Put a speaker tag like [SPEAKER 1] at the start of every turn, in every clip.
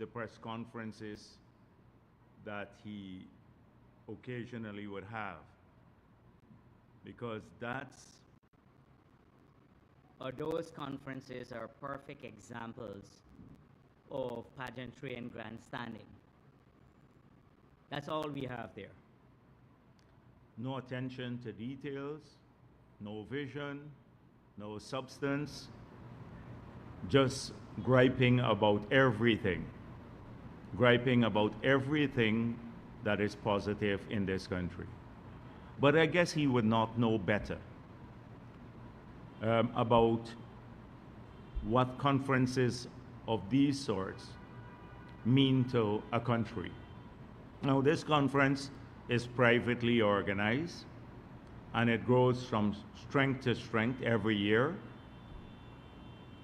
[SPEAKER 1] the press conferences that he occasionally would have, because
[SPEAKER 2] those conferences are perfect examples of pageantry and grandstanding. That's all we have there.
[SPEAKER 1] No attention to details, no vision, no substance, just griping about everything that is positive in this country. But I guess he would not know better about what conferences of these sorts mean to a country. Now, this conference is privately organized, and it grows from strength to strength every year.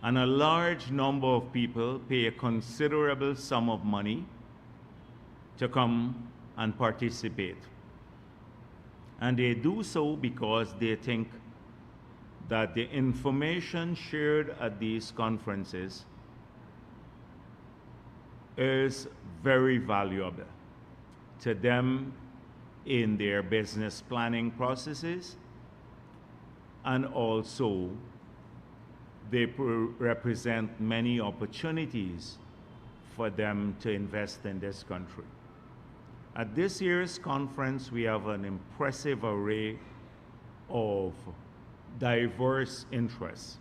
[SPEAKER 1] And a large number of people pay a considerable sum of money to come and participate. And they do so because they think that the information shared at these conferences is very valuable to them in their business planning processes, and also they represent many opportunities for them to invest in this country. At this year's conference, we have an impressive array of diverse interests.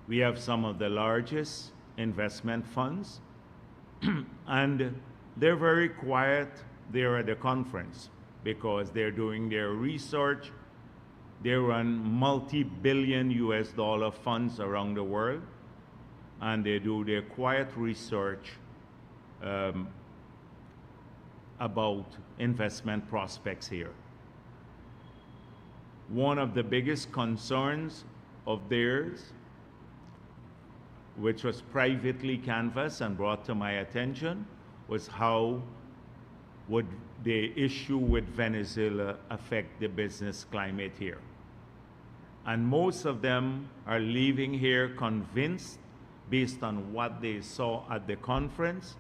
[SPEAKER 1] We have some of the largest investment funds, and they're very quiet there at the conference because they're doing their research. They run multi-billion US dollar funds around the world, and they do their quiet research about investment prospects here. One of the biggest concerns of theirs, which was privately canvassed and brought to my attention, was how would the issue with Venezuela affect the business climate here. And most of them are leaving here convinced, based on what they saw at the conference,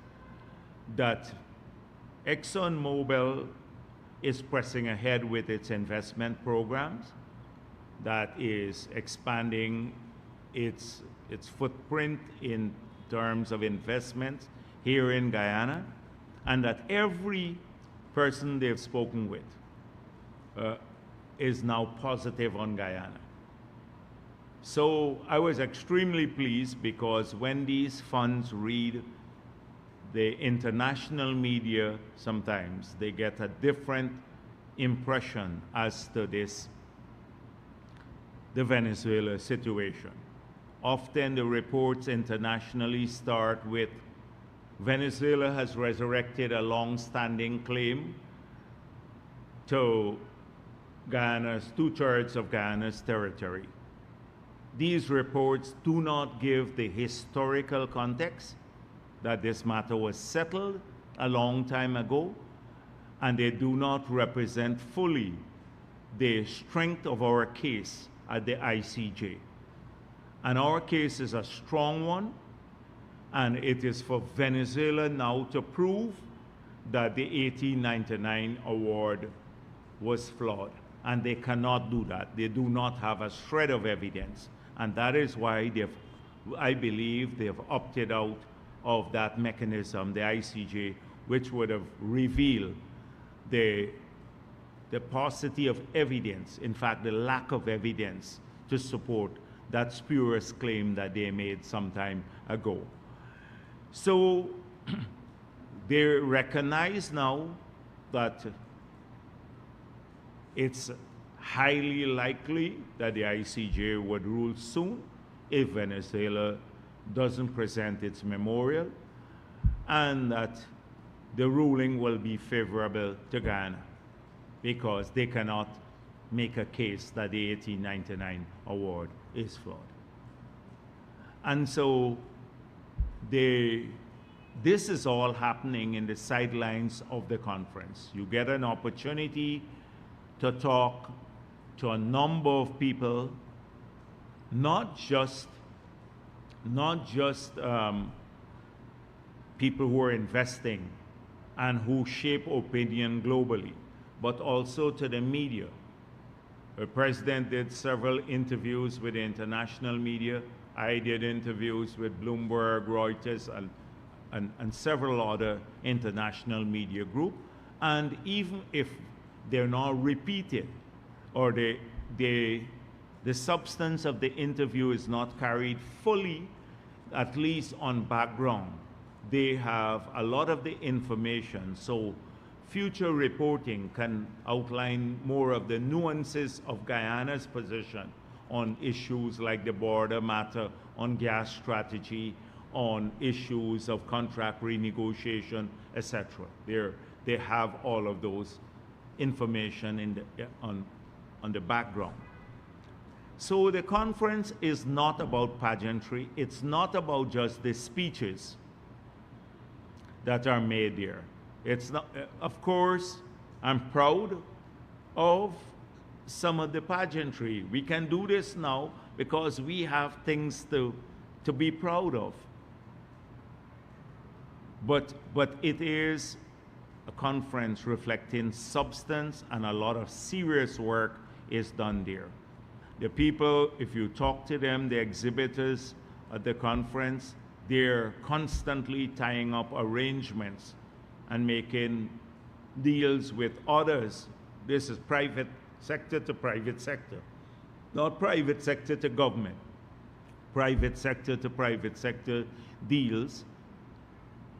[SPEAKER 1] that ExxonMobil is pressing ahead with its investment programs, that is expanding its footprint in terms of investments here in Guyana, and that every person they've spoken with is now positive on Guyana. So I was extremely pleased, because when these funds read the international media, sometimes they get a different impression as to the Venezuela situation. Often the reports internationally start with Venezuela has resurrected a long-standing claim to Guyana's, 2/3 of Guyana's territory. These reports do not give the historical context that this matter was settled a long time ago, and they do not represent fully the strength of our case at the ICJ. And our case is a strong one, and it is for Venezuela now to prove that the 1899 award was flawed. And they cannot do that. They do not have a shred of evidence. And that is why I believe they've opted out of that mechanism, the ICJ, which would have revealed the paucity of evidence, in fact, the lack of evidence to support that spurious claim that they made some time ago. So they recognize now that it's highly likely that the ICJ would rule soon if Venezuela doesn't present its memorial, and that the ruling will be favorable to Guyana, because they cannot make a case that the 1899 award is flawed. And so this is all happening in the sidelines of the conference. You get an opportunity to talk to a number of people, not just people who are investing and who shape opinion globally, but also to the media. The president did several interviews with the international media. I did interviews with Bloomberg, Reuters, and several other international media groups. And even if they're not repeated or the substance of the interview is not carried fully, at least on background, they have a lot of the information. So future reporting can outline more of the nuances of Guyana's position on issues like the border matter, on gas strategy, on issues of contract renegotiation, etc. They have all of those information in on the background. So the conference is not about pageantry. It's not about just the speeches that are made there. It's not, of course, I'm proud of some of the pageantry. We can do this now because we have things to be proud of. But it is a conference reflecting substance, and a lot of serious work is done there. The people, if you talk to them, the exhibitors at the conference, they're constantly tying up arrangements and making deals with others. This is private sector to private sector, not private sector to government. Private sector to private sector deals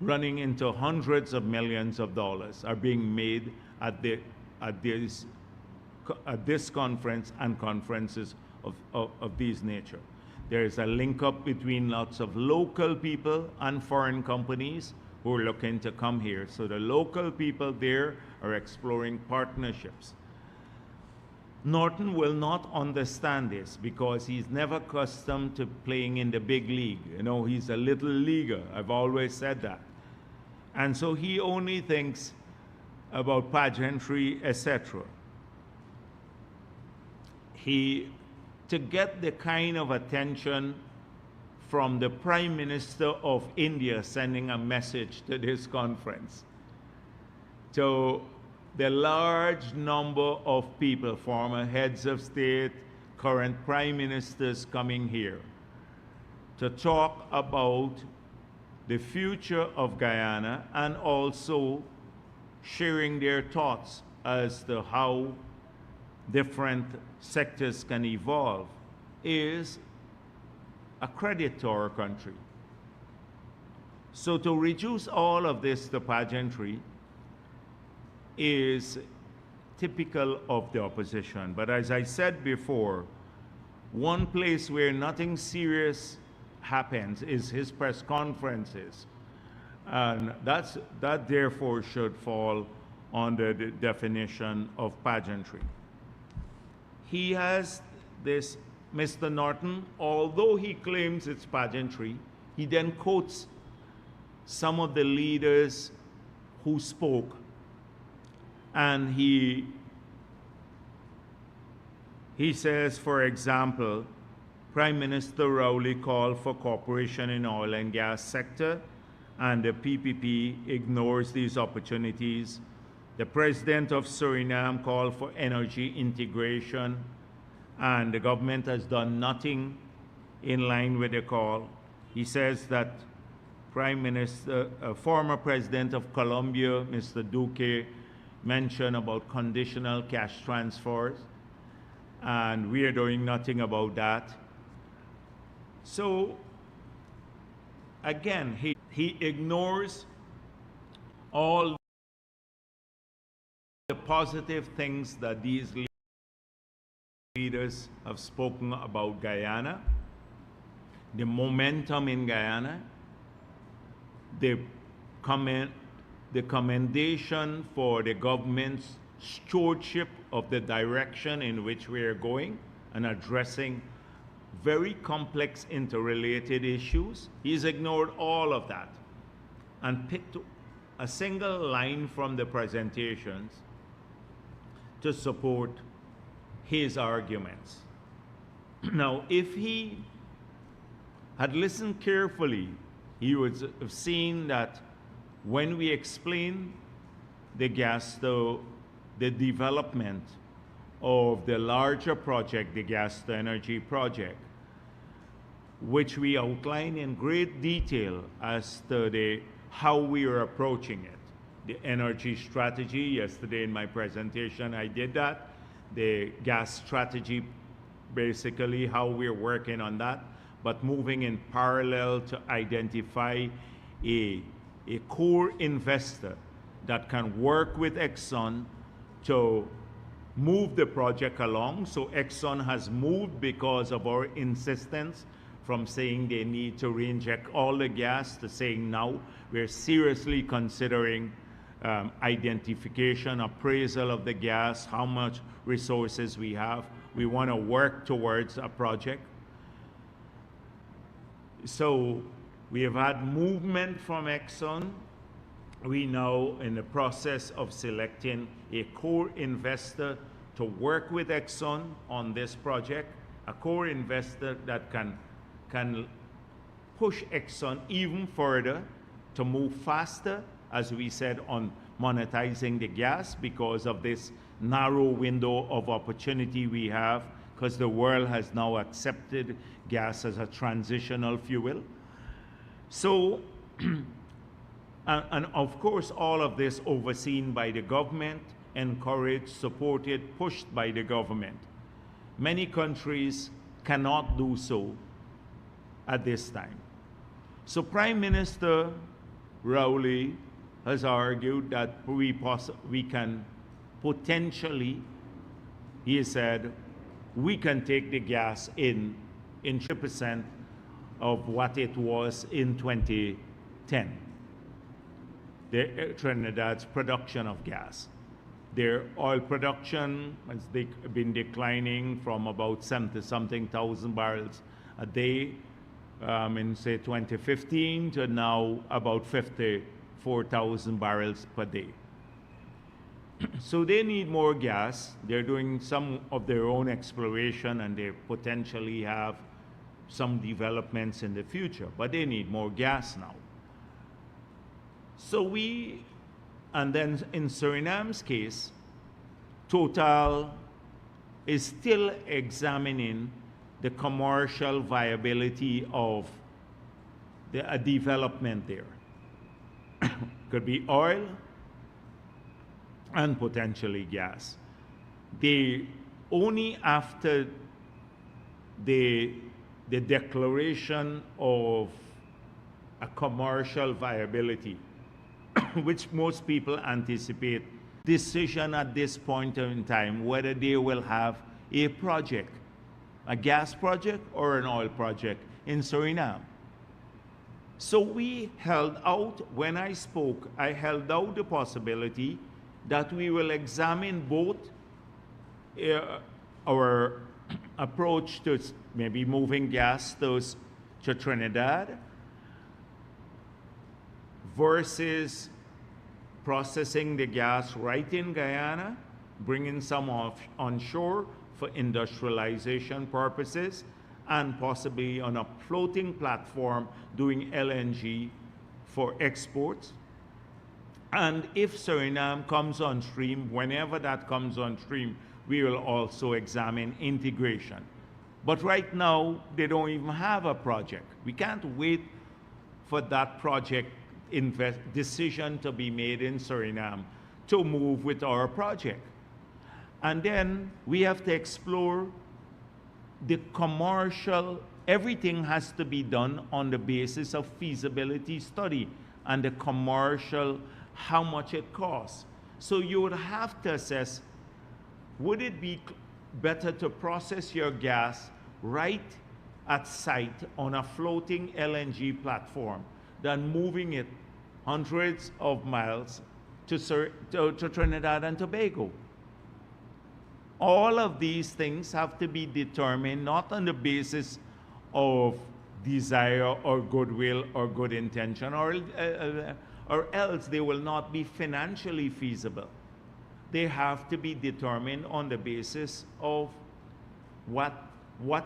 [SPEAKER 1] running into hundreds of millions of dollars are being made at this conference and conferences of this nature. There is a link up between lots of local people and foreign companies who are looking to come here. So the local people there are exploring partnerships. Norton will not understand this because he's never accustomed to playing in the big league. You know, he's a little leaguer. I've always said that. And so he only thinks about pageantry, etc. To get the kind of attention from the Prime Minister of India sending a message to this conference, to the large number of people, former heads of state, current prime ministers coming here to talk about the future of Guyana and also sharing their thoughts as to how different sectors can evolve, is a credit to our country. So to reduce all of this to pageantry is typical of the opposition. But as I said before, one place where nothing serious happens is his press conferences. And that therefore should fall under the definition of pageantry. He has this, Mr. Norton, although he claims it's pageantry, he then quotes some of the leaders who spoke. And he says, for example, Prime Minister Rowley called for cooperation in oil and gas sector, and the PPP ignores these opportunities. The President of Suriname called for energy integration, and the government has done nothing in line with the call. He says that former President of Colombia, Mr. Duque, mentioned about conditional cash transfers, and we are doing nothing about that. So again, he ignores all the positive things that these leaders have spoken about Guyana, the momentum in Guyana, the commendation for the government's stewardship of the direction in which we are going and addressing very complex interrelated issues. He's ignored all of that and picked a single line from the presentations to support his arguments. Now, if he had listened carefully he would have seen that when we explain the the development of the larger project, the gas to energy project, which we outline in great detail as to how we are approaching it. The energy strategy, yesterday in my presentation I did that. The gas strategy, basically how we're working on that, but moving in parallel to identify a core investor that can work with Exxon to move the project along. So Exxon has moved because of our insistence from saying they need to reinject all the gas to saying now we're seriously considering identification, appraisal of the gas, how much resources we have. We want to work towards a project. So we have had movement from Exxon. We now in the process of selecting a core investor to work with Exxon on this project, a core investor that can push Exxon even further to move faster, as we said, on monetizing the gas because of this narrow window of opportunity we have, because the world has now accepted gas as a transitional fuel. So, and of course, all of this overseen by the government, encouraged, supported, pushed by the government. Many countries cannot do so at this time. So Prime Minister Rowley has argued that we can potentially, he said, we can take the gas in 3% of what it was in 2010. Trinidad's production of gas. Their oil production has been declining from about 70-something thousand barrels a day in say 2015 to now about 54,000 barrels per day. So they need more gas. They're doing some of their own exploration and they potentially have some developments in the future, but they need more gas now. So and then in Suriname's case, Total is still examining the commercial viability of a development there. Could be oil and potentially gas. They only after the declaration of a commercial viability, which most people anticipate, decision at this point in time whether they will have a project, a gas project or an oil project in Suriname. So we held out, when I spoke, I held out the possibility that we will examine both our approach to maybe moving gas to Trinidad versus processing the gas right in Guyana, bringing some onshore for industrialization purposes, and possibly on a floating platform doing LNG for exports. And if Suriname comes on stream, whenever that comes on stream, we will also examine integration. But right now, they don't even have a project. We can't wait for that project decision to be made in Suriname to move with our project. And then we have to explore the commercial, everything has to be done on the basis of feasibility study and the commercial, how much it costs. So you would have to assess, would it be better to process your gas right at site on a floating LNG platform than moving it hundreds of miles to Trinidad and Tobago? All of these things have to be determined not on the basis of desire or goodwill or good intention, or else they will not be financially feasible. They have to be determined on the basis of what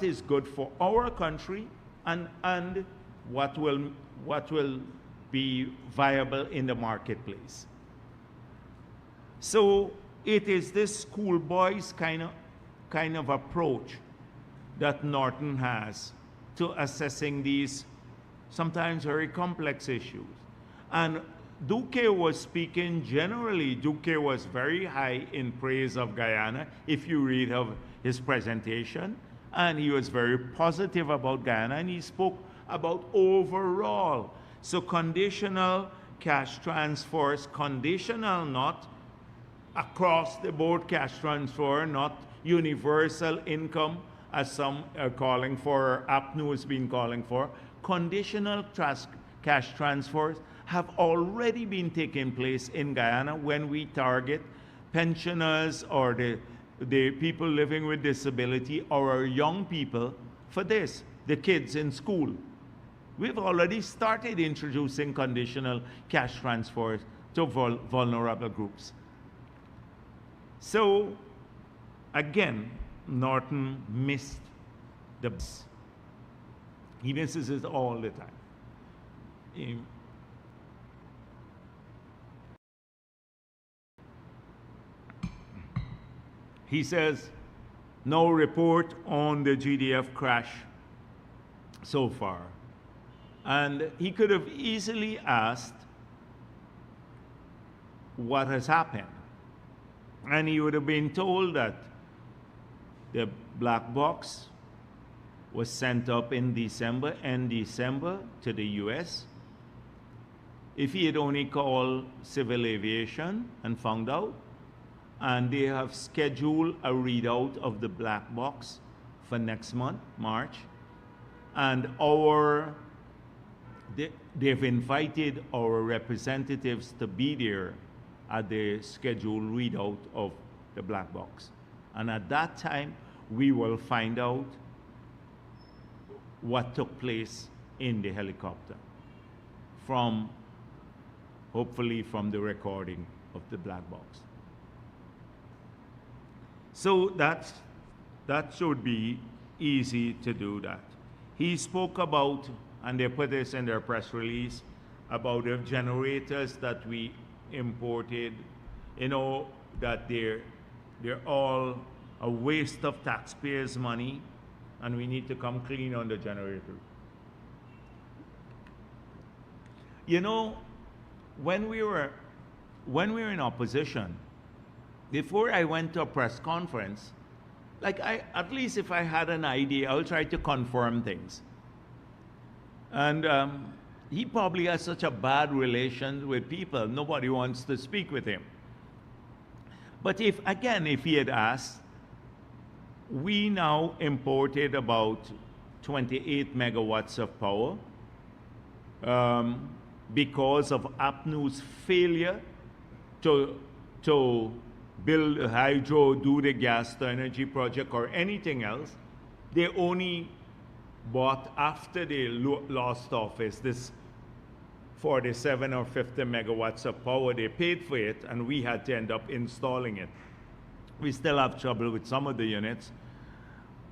[SPEAKER 1] is good for our country and what will what will be viable in the marketplace. So it is this schoolboy's kind of approach that Norton has to assessing these sometimes very complex issues. And Duque was speaking generally. Duque was very high in praise of Guyana, if you read of his presentation. And he was very positive about Guyana, and he spoke about overall. So conditional cash transfers, conditional, not across the board cash transfer, not universal income, as some are calling for, APNU has been calling for. Conditional cash transfers have already been taking place in Guyana when we target pensioners or the people living with disability or our young people for this, the kids in school. We've already started introducing conditional cash transfers to vulnerable groups. So, again, Norton missed the bus. He misses it all the time. He says, no report on the GDF crash so far. And he could have easily asked what has happened. And he would have been told that the black box was sent up in December to the US. If he had only called civil aviation and found out, and they have scheduled a readout of the black box for next month, March, and they've invited our representatives to be there at the scheduled readout of the black box. And at that time, we will find out what took place in the helicopter hopefully from the recording of the black box. So that should be easy to do that. He spoke about, and they put this in their press release, about the generators that we imported, that they're all a waste of taxpayers' money, and we need to come clean on the generator. When we were in opposition, before I went to a press conference, at least if I had an idea, I'll try to confirm things. And he probably has such a bad relation with people, nobody wants to speak with him. But if he had asked, we now imported about 28 megawatts of power because of APNU's failure to build a hydro, do the gas to energy project or anything else. They only bought, after they lost office, this 47 or 50 megawatts of power. They paid for it, and we had to end up installing it. We still have trouble with some of the units,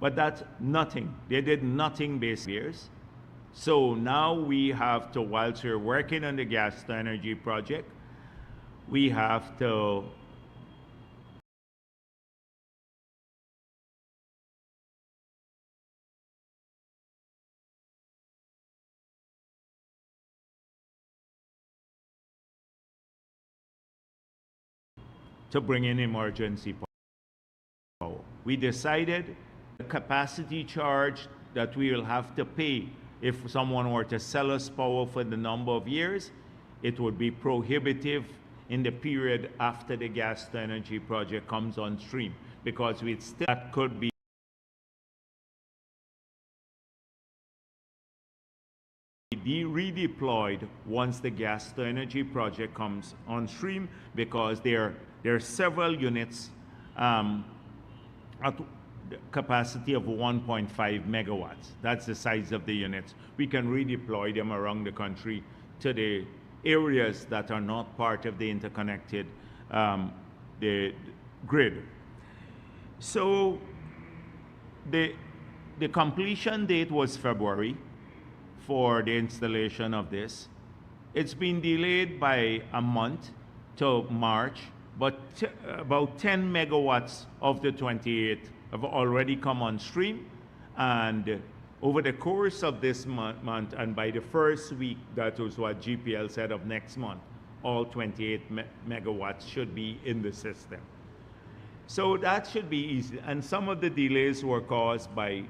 [SPEAKER 1] but that's nothing. They did nothing based years. So now we have to, whilst we're working on the gas to energy project, we have to bring in emergency power. We decided the capacity charge that we will have to pay if someone were to sell us power for the number of years, it would be prohibitive in the period after the gas to energy project comes on stream, because that could be redeployed once the gas to energy project comes on stream, because there are several units at the capacity of 1.5 megawatts. That's the size of the units. We can redeploy them around the country to the areas that are not part of the interconnected the grid. So the completion date was February for the installation of this. It's been delayed by a month to March, but about 10 megawatts of the 28 have already come on stream. And over the course of this month, and by the first week, that was what GPL said, of next month, all 28 megawatts should be in the system. So that should be easy. And some of the delays were caused by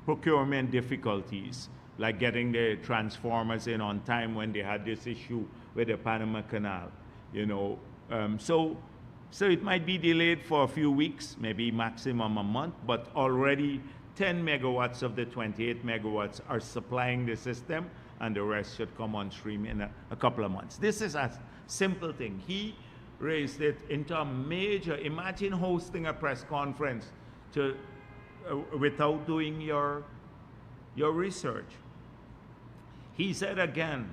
[SPEAKER 1] procurement difficulties, like getting the transformers in on time when they had this issue with the Panama Canal, you know. So it might be delayed for a few weeks, maybe maximum a month, but already 10 megawatts of the 28 megawatts are supplying the system, and the rest should come on stream in a couple of months. This is a simple thing. He raised it into a major, imagine hosting a press conference without doing your research. He said again,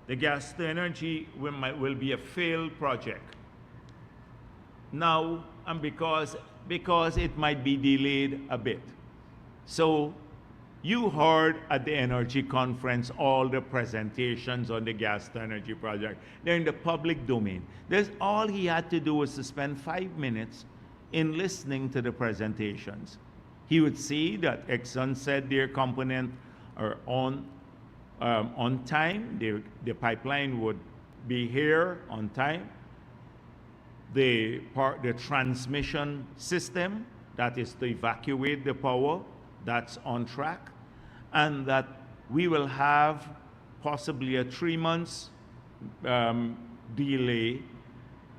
[SPEAKER 1] the gas to energy will be a failed project. Now, and because it might be delayed a bit. So you heard at the energy conference all the presentations on the gas to energy project. They're in the public domain. All he had to do was to spend 5 minutes in listening to the presentations. He would see that Exxon said their component are on time. The pipeline would be here on time. The transmission system, that is to evacuate the power, that's on track. And that we will have possibly a 3 months delay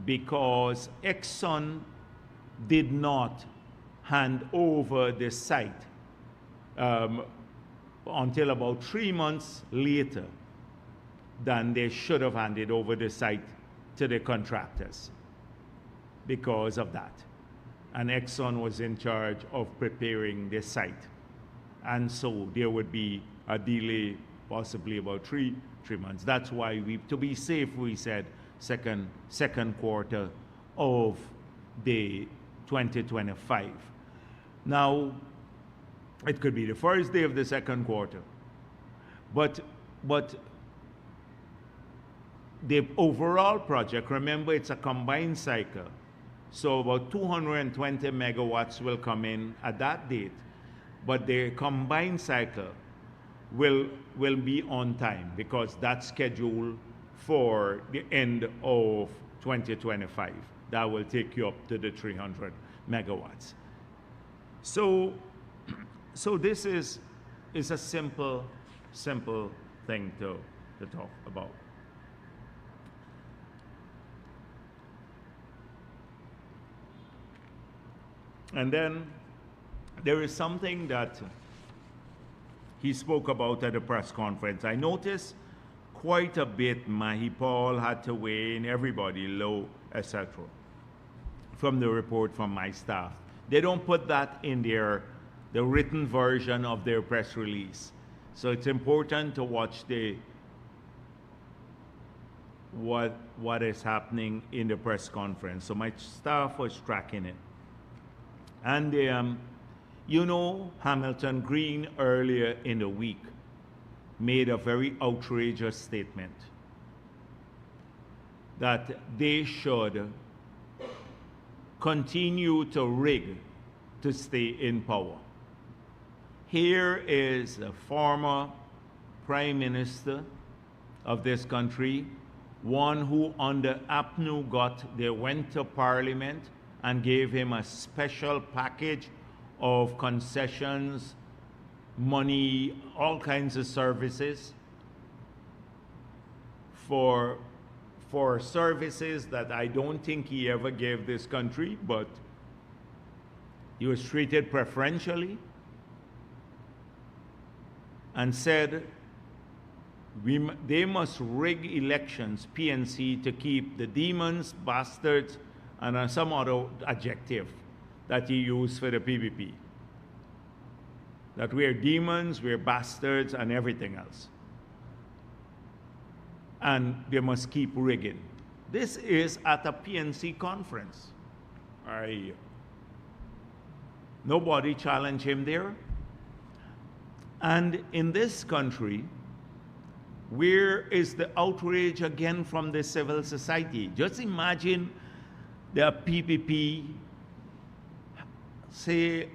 [SPEAKER 1] because Exxon did not hand over the site until about 3 months later than they should have handed over the site to the contractors because of that. And Exxon was in charge of preparing the site. And so there would be a delay, possibly about three months. That's why to be safe, we said second quarter of the 2025. Now, it could be the first day of the second quarter, but the overall project, remember, it's a combined cycle. So about 220 megawatts will come in at that date, but the combined cycle will be on time because that's scheduled for the end of 2025. That will take you up to the 300 megawatts. So this is a simple thing to talk about. And then there is something that he spoke about at the press conference. I noticed quite a bit Mahipal had to weigh in, everybody, Low, etc., from the report from my staff. They don't put that in the written version of their press release. So it's important to watch what is happening in the press conference. So my staff was tracking it. And you know, Hamilton Green earlier in the week made a very outrageous statement that they should continue to rig to stay in power. Here is a former prime minister of this country, one who under APNU they went to parliament and gave him a special package of concessions, money, all kinds of services for services that I don't think he ever gave this country, but he was treated preferentially and said they must rig elections, PNC, to keep the demons, bastards, and some other adjective that he used for the PPP. That we're demons, we're bastards, and everything else. And they must keep rigging. This is at a PNC conference. Nobody challenged him there. And in this country, where is the outrage again from the civil society? Just imagine the PPP, say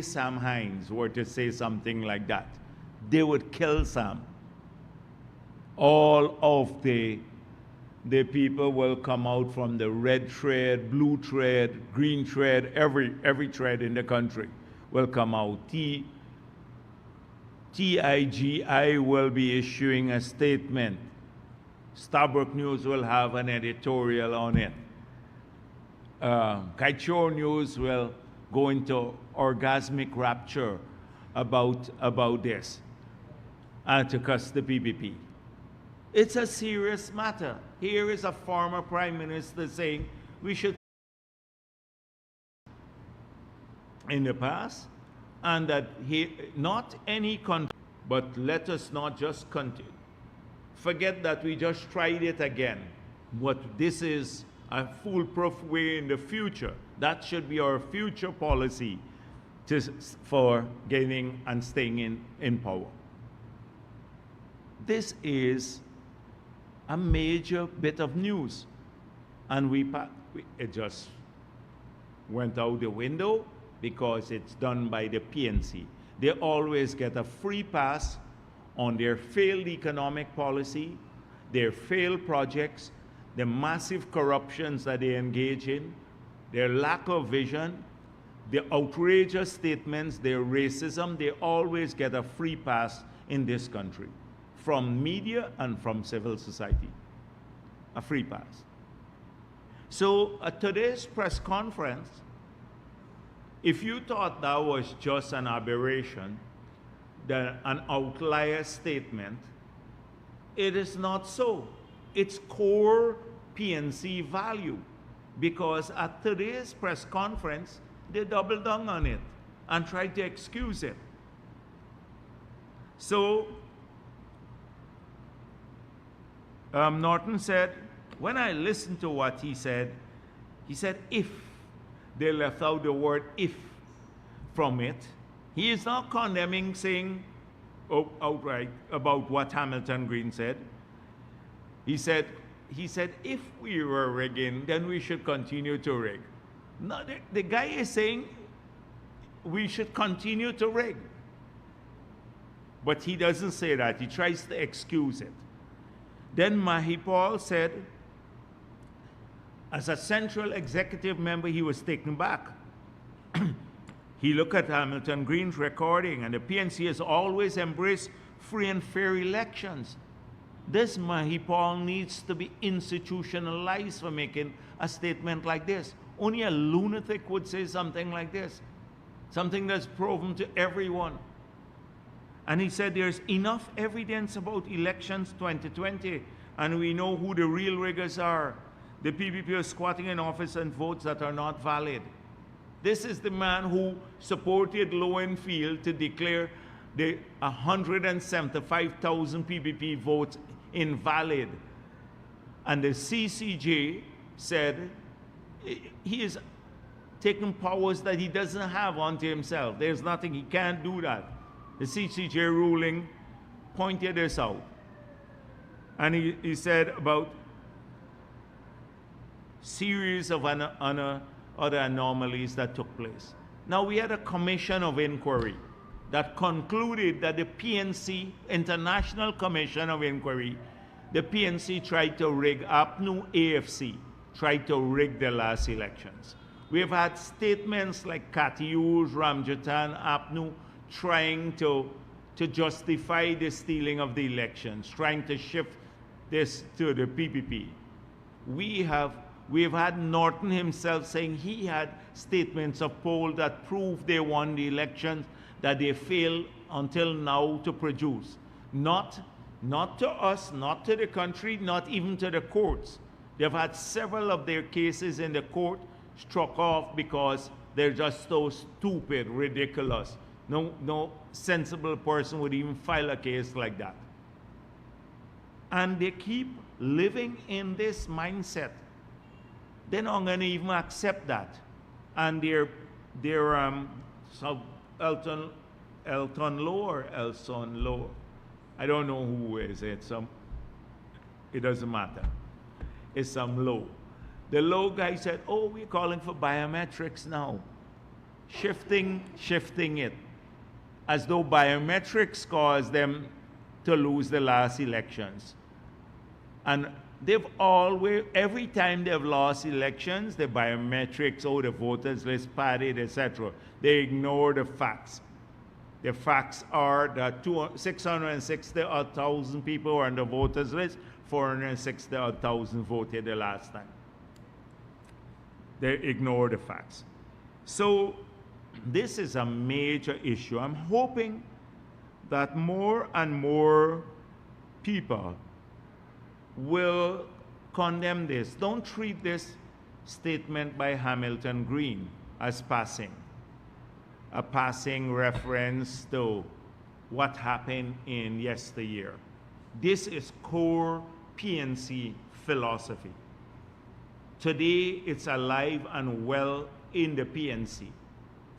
[SPEAKER 1] Sam Hines were to say something like that. They would kill Sam. All of the people will come out from the red thread, blue thread, green thread, every thread in the country will come out. TIGI will be issuing a statement. Starbuck News will have an editorial on it. Kaichor News will go into orgasmic rapture about this to cuss the PPP. It's a serious matter. Here is a former prime minister saying we should in the past, and that not any country, but let us not just continue. Forget that we just tried it again. What this is a foolproof way in the future. That should be our future policy for gaining and staying in power. This is a major bit of news, and it just went out the window because it's done by the PNC. They always get a free pass on their failed economic policy, their failed projects, the massive corruptions that they engage in, their lack of vision, the outrageous statements, their racism. They always get a free pass in this country from media and from civil society. A free pass. So at today's press conference, if you thought that was just an aberration, an outlier statement, it is not so. It's core PNC value, because at today's press conference, they doubled down on it and tried to excuse it. So Norton said, when I listened to what he said if. They left out the word if from it. He is not condemning, saying outright about what Hamilton Green said. He said, if we were rigging, then we should continue to rig. No, the guy is saying we should continue to rig. But he doesn't say that. He tries to excuse it. Then Mahipal said, as a central executive member, he was taken back. He looked at Hamilton Green's recording, and the PNC has always embraced free and fair elections. This Mahipal needs to be institutionalized for making a statement like this. Only a lunatic would say something like this, something that's proven to everyone. And he said there's enough evidence about elections 2020, and we know who the real riggers are. The PPP are squatting in office and votes that are not valid. This is the man who supported Lowenfield to declare the 175,000 PPP votes invalid. And the CCJ said he is taking powers that he doesn't have onto himself. There's nothing, he can't do that. The CCJ ruling pointed this out. And he said about series of other anomalies that took place. Now we had a commission of inquiry that concluded that the PNC, International Commission of Inquiry, the PNC tried to rig APNU, AFC, tried to rig the last elections. We have had statements like Katiuj, Ramjatan, APNU trying to justify the stealing of the elections, trying to shift this to the PPP. We've had Norton himself saying he had statements of polls that proved they won the elections that they failed until now to produce. Not to us, not to the country, not even to the courts. They've had several of their cases in the court struck off because they're just so stupid, ridiculous. No sensible person would even file a case like that. And they keep living in this mindset. They're not going to even accept that. And their subaltern Elton Low or Elson Low. I don't know who is it. It doesn't matter. It's some Low. The Low guy said, oh, we're calling for biometrics now. Shifting it. As though biometrics caused them to lose the last elections. And they've always, every time they've lost elections, the biometrics, oh, the voters list padded, etc. They ignore the facts. The facts are that 660,000 people were on the voters list, 460,000 voted the last time. They ignore the facts. So this is a major issue. I'm hoping that more and more people will condemn this. Don't treat this statement by Hamilton Green as passing, a passing reference to what happened in yesteryear. This is core PNC philosophy. Today, it's alive and well in the PNC.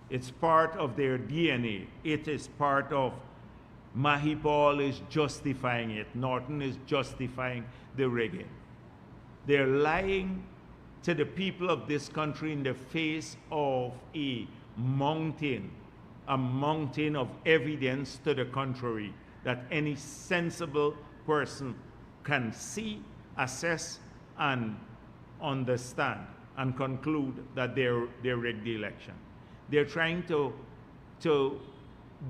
[SPEAKER 1] It's part of their DNA. It is part of Mahipal is justifying it. Norton is justifying the rigging. They're lying to the people of this country in the face of a mountain of evidence to the contrary that any sensible person can see, assess, and understand and conclude that they rigged the election. They're trying to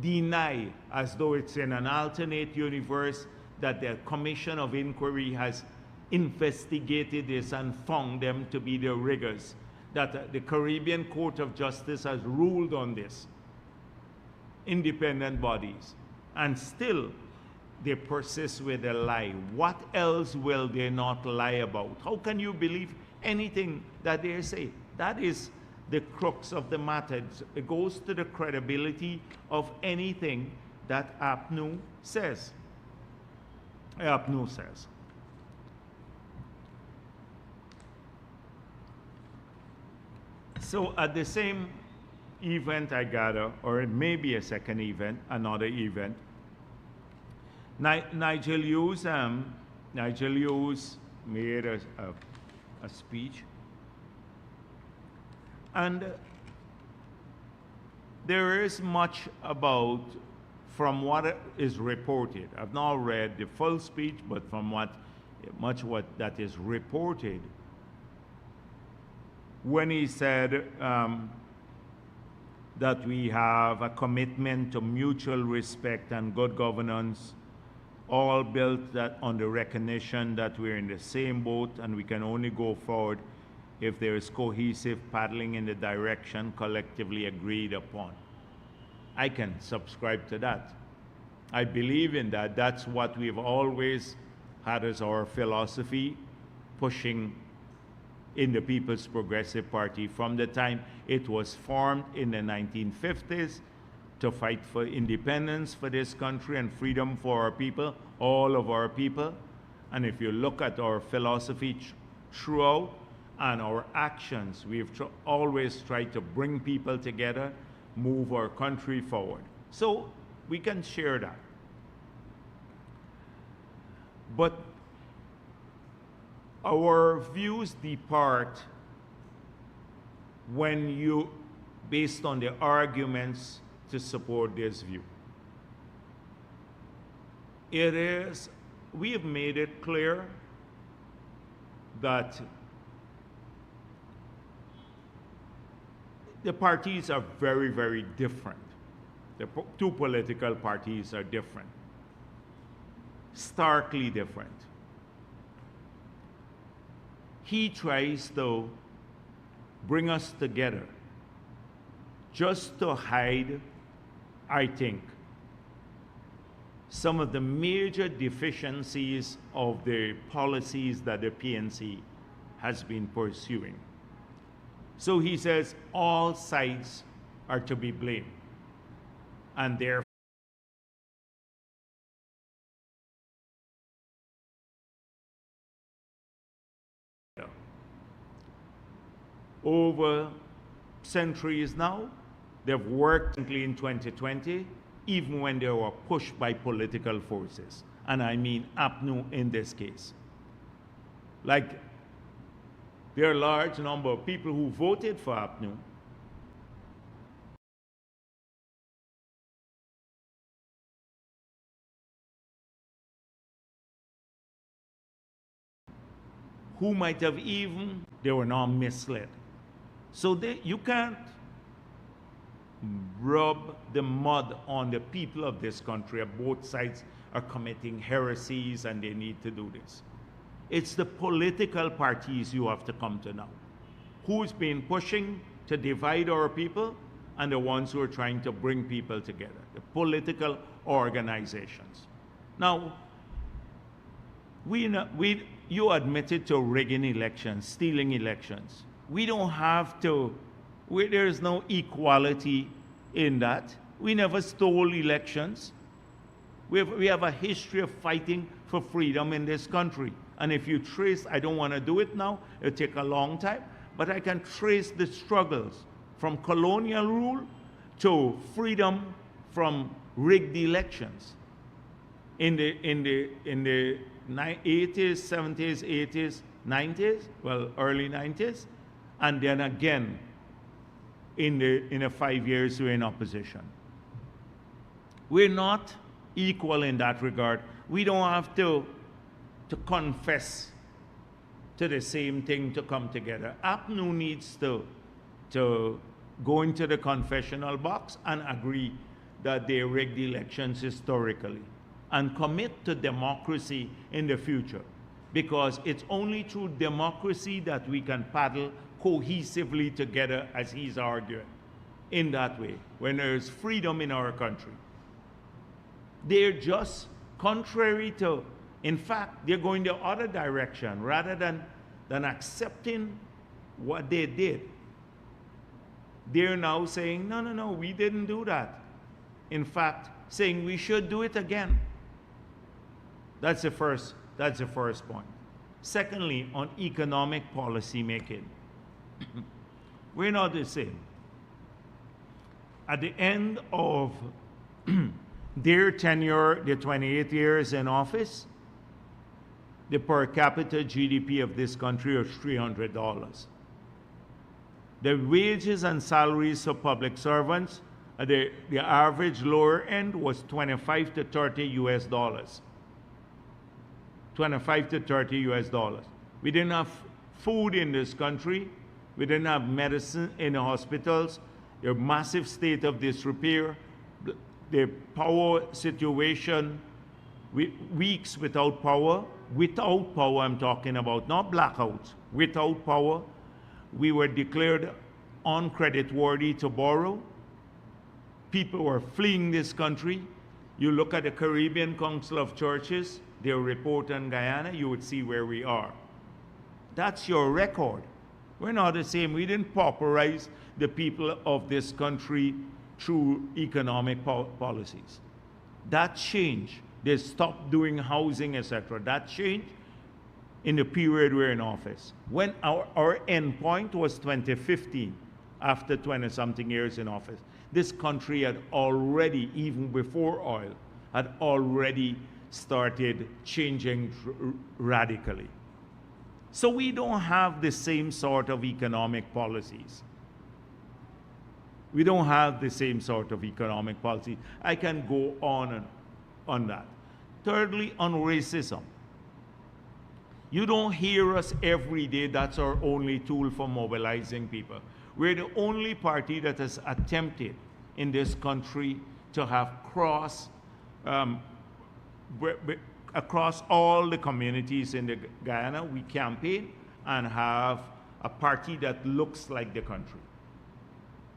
[SPEAKER 1] deny, as though it's in an alternate universe, that the Commission of Inquiry has investigated this and found them to be the riggers, that the Caribbean Court of Justice has ruled on this, independent bodies, and still they persist with a lie. What else will they not lie about? How can you believe anything that they say? That is the crux of the matter. It goes to the credibility of anything that APNU says. APNU says. So at the same event, I gather, or it may be a second event, another event, Nigel Hughes made a speech. And there is much about, from what is reported. I've not read the full speech, but from what that is reported, when he said that we have a commitment to mutual respect and good governance, all built on the recognition that we're in the same boat and we can only go forward if there is cohesive paddling in the direction collectively agreed upon. I can subscribe to that. I believe in that. That's what we've always had as our philosophy, pushing in the People's Progressive Party from the time it was formed in the 1950s to fight for independence for this country and freedom for our people, all of our people. And if you look at our philosophy throughout, and our actions, we've always tried to bring people together, move our country forward. So we can share that. But our views depart based on the arguments to support this view. We have made it clear that the parties are very, very different. The two political parties are different, starkly different. He tries to bring us together just to hide, I think, some of the major deficiencies of the policies that the PNC has been pursuing. So he says all sides are to be blamed, and therefore over centuries now, they've worked in 2020 even when they were pushed by political forces. And I mean APNU in this case. Like, there are a large number of people who voted for APNU who might have even, they were not misled. So you can't rub the mud on the people of this country. Both sides are committing heresies and they need to do this. It's the political parties you have to come to now. Who's been pushing to divide our people and the ones who are trying to bring people together, the political organizations. Now, you admitted to rigging elections, stealing elections. We don't have to, there's no equality in that. We never stole elections. We have a history of fighting for freedom in this country. And if you trace, I don't want to do it now, it'll take a long time, but I can trace the struggles from colonial rule to freedom from rigged elections. In the 80s, 70s, 80s, 90s, well, early 90s, and then again in the 5 years we're in opposition. We're not equal in that regard. We don't have to confess to the same thing to come together. APNU needs to go into the confessional box and agree that they rigged elections historically and commit to democracy in the future, because it's only through democracy that we can paddle cohesively together, as he's arguing, in that way, when there's freedom in our country. They're just contrary to, in fact, they're going the other direction. Rather than accepting what they did, they're now saying, no, we didn't do that. In fact, saying we should do it again. That's the first point. Secondly, on economic policy making, we're not the same. At the end of their tenure, their 28 years in office, the per capita GDP of this country was $300. The wages and salaries of public servants, the average lower end was 25 to 30 US dollars. 25 to 30 US dollars. We didn't have food in this country. We didn't have medicine in the hospitals. A massive state of disrepair. The power situation, weeks without power. Without power, I'm talking about, not blackouts. Without power, we were declared uncreditworthy to borrow. People were fleeing this country. You look at the Caribbean Council of Churches, their report on Guyana, you would see where we are. That's your record. We're not the same. We didn't pauperize the people of this country through economic policies. That changed. They stopped doing housing, etc. That changed in the period we're in office. When our end point was 2015, after 20-something years in office, this country had already, even before oil, had already started changing radically. So we don't have the same sort of economic policies. We don't have the same sort of economic policy. I can go on and on that. Thirdly, on racism. You don't hear us every day. That's our only tool for mobilizing people. We're the only party that has attempted in this country to have across all the communities in the Guyana, we campaign and have a party that looks like the country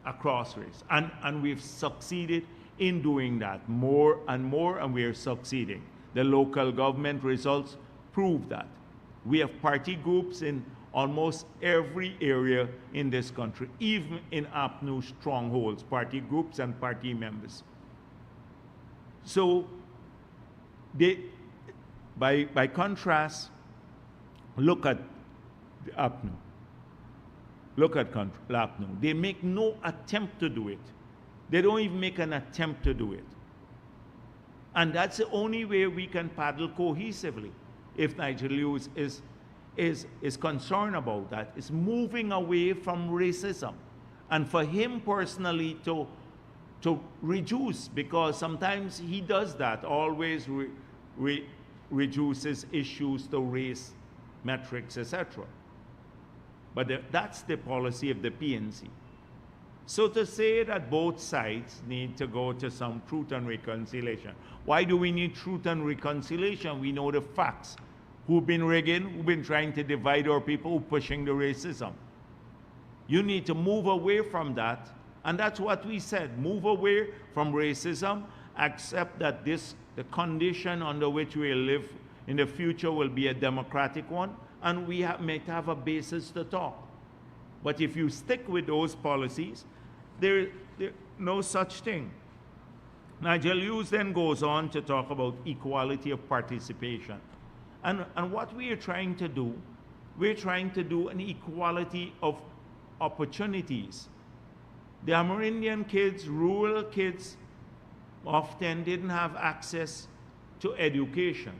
[SPEAKER 1] across race. And we've succeeded in doing that more, and we are succeeding. The local government results prove that. We have party groups in almost every area in this country, even in APNU strongholds, party groups and party members. So by contrast, look at APNU. Look at APNU. They make no attempt to do it. They don't even make an attempt to do it. And that's the only way we can paddle cohesively. If Nigel Lewis is concerned about that, is moving away from racism. And for him personally to reduce, because sometimes he does that, always reduces issues to race, metrics, etc. But that's the policy of the PNC. So to say that both sides need to go to some truth and reconciliation. Why do we need truth and reconciliation? We know the facts. Who've been rigging, who've been trying to divide our people, who's pushing the racism. You need to move away from that. And that's what we said, move away from racism, accept that the condition under which we live in the future will be a democratic one, and we might have a basis to talk. But if you stick with those policies, there's no such thing. Nigel Lewis then goes on to talk about equality of participation. And what we are trying to do, we're trying to do an equality of opportunities. The Amerindian kids, rural kids, often didn't have access to education.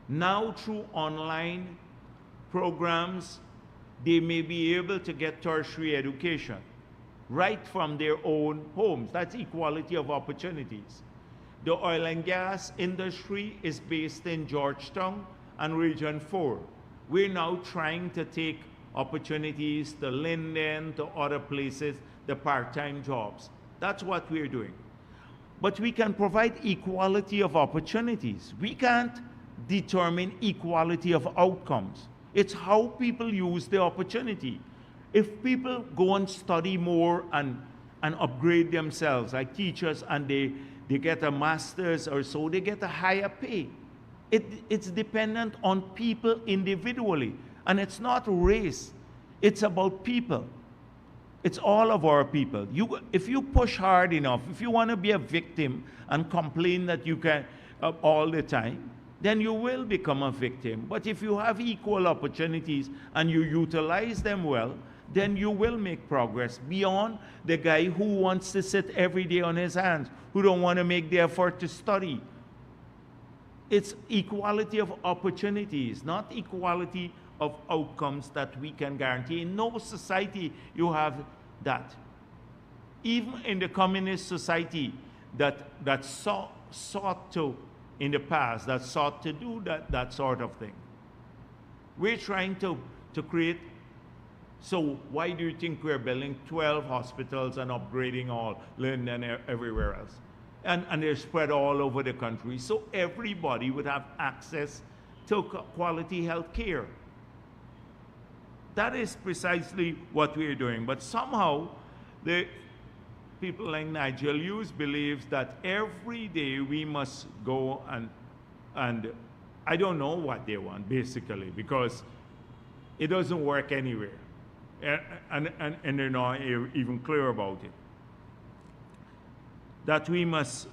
[SPEAKER 1] Now through online programs, they may be able to get tertiary education right from their own homes. That's equality of opportunities. The oil and gas industry is based in Georgetown and Region 4. We're now trying to take opportunities to Linden, to other places, the part-time jobs. That's what we're doing. But we can provide equality of opportunities. We can't determine equality of outcomes. It's how people use the opportunity. If people go and study more and upgrade themselves, like teachers, and they get a master's or so, they get a higher pay. It's dependent on people individually. And it's not race. It's about people. It's all of our people. If you push hard enough, if you want to be a victim and complain that you can all the time, then you will become a victim. But if you have equal opportunities and you utilize them well, then you will make progress beyond the guy who wants to sit every day on his hands, who don't want to make the effort to study. It's equality of opportunities, not equality of outcomes that we can guarantee. In no society you have that. Even in the communist society that sought to, in the past, that sought to do that sort of thing. We're trying to create, so why do you think we're building 12 hospitals and upgrading all, Linden and everywhere else? And they're spread all over the country, so everybody would have access to quality health care. That is precisely what we're doing. But somehow, the people like Nigel Lewis believes that every day we must go and I don't know what they want, basically, because it doesn't work anywhere. And they're not even clear about it. That we must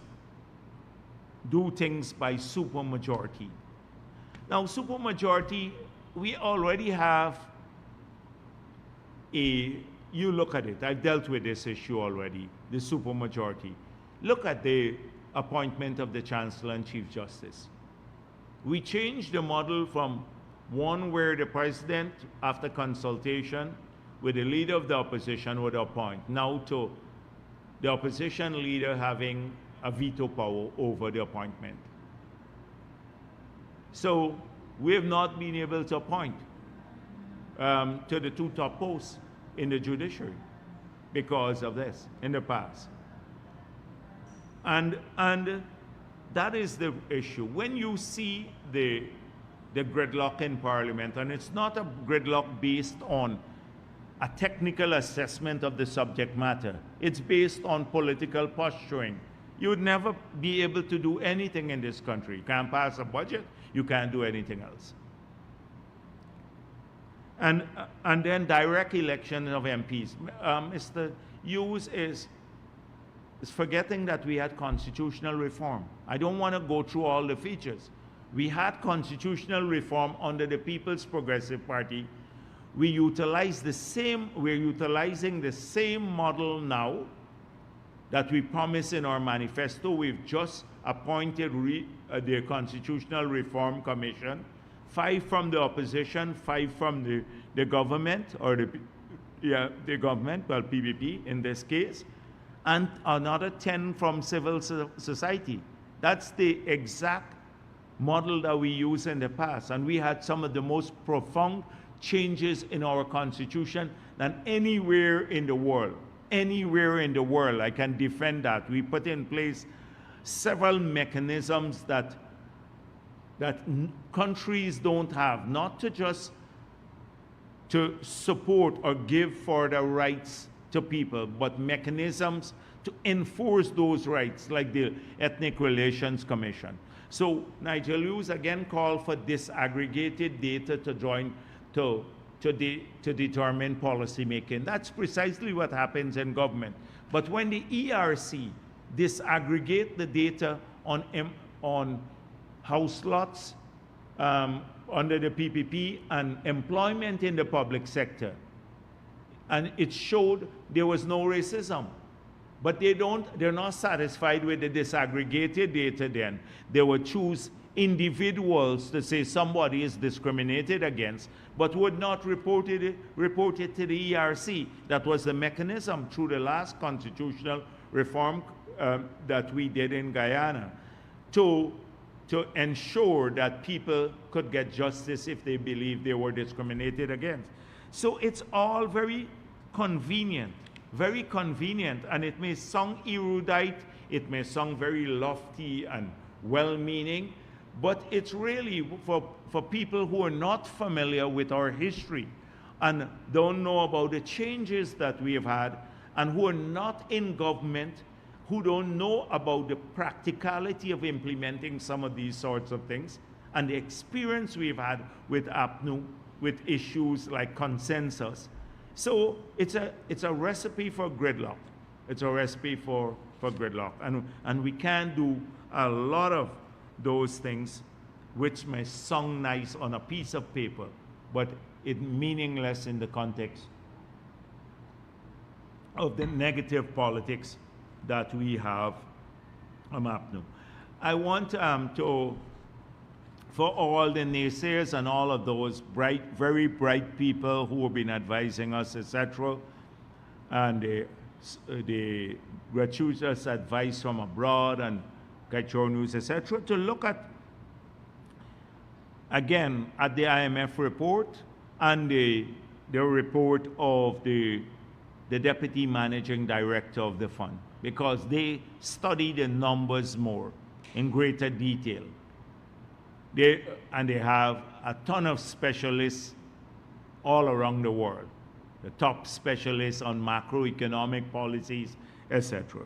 [SPEAKER 1] do things by supermajority. Now, supermajority, we already have you look at it, I've dealt with this issue already, the supermajority. Look at the appointment of the Chancellor and Chief Justice. We changed the model from one where the President, after consultation with the leader of the opposition, would appoint, now to the opposition leader having a veto power over the appointment. So we have not been able to appoint to the two top posts in the judiciary because of this in the past. And that is the issue. When you see the gridlock in Parliament, and it's not a gridlock based on a technical assessment of the subject matter. It's based on political posturing. You would never be able to do anything in this country. You can't pass a budget, you can't do anything else. And then direct election of MPs. Mr. Hughes is forgetting that we had constitutional reform. I don't want to go through all the features. We had constitutional reform under the People's Progressive Party. We're utilizing the same model now that we promised in our manifesto. We've just appointed the Constitutional Reform Commission, 5 from the opposition, 5 from the government, or the government, well, PPP in this case, and another 10 from civil society. That's the exact model that we used in the past, and we had some of the most profound changes in our Constitution than anywhere in the world. Anywhere in the world, I can defend that. We put in place several mechanisms that countries don't have, not to just to support or give for the rights to people, but mechanisms to enforce those rights, like the Ethnic Relations Commission. So Nigel Lewis again called for disaggregated data to join to determine policy making. That's precisely what happens in government. But when the ERC disaggregate the data on house lots under the PPP and employment in the public sector, and it showed there was no racism. But they're not satisfied with the disaggregated data then. They would choose individuals to say somebody is discriminated against, but would not report it to the ERC. That was the mechanism through the last constitutional reform that we did in Guyana to ensure that people could get justice if they believe they were discriminated against. So it's all very convenient, and it may sound erudite, it may sound very lofty and well-meaning, but it's really for people who are not familiar with our history and don't know about the changes that we have had, and who are not in government, who don't know about the practicality of implementing some of these sorts of things, and the experience we've had with APNU, with issues like consensus. So it's a recipe for gridlock. It's a recipe for gridlock. And we can do a lot of those things which may sound nice on a piece of paper, but it's meaningless in the context of the negative politics that we have on APNU. I want for all the naysayers and all of those very bright people who have been advising us, etc., and the gratuitous advice from abroad and Kaichor News, etc., to look at, again, at the IMF report and the report of the Deputy Managing Director of the fund, because they study the numbers more in greater detail. And they have a ton of specialists all around the world, the top specialists on macroeconomic policies, etc.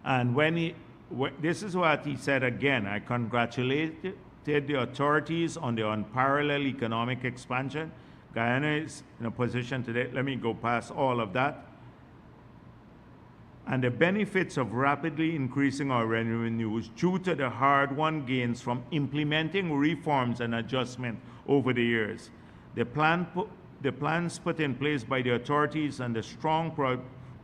[SPEAKER 1] And this is what he said again: I congratulated the authorities on the unparalleled economic expansion. Guyana is in a position today, let me go past all of that, and the benefits of rapidly increasing our revenues due to the hard-won gains from implementing reforms and adjustment over the years. The plans put in place by the authorities and the strong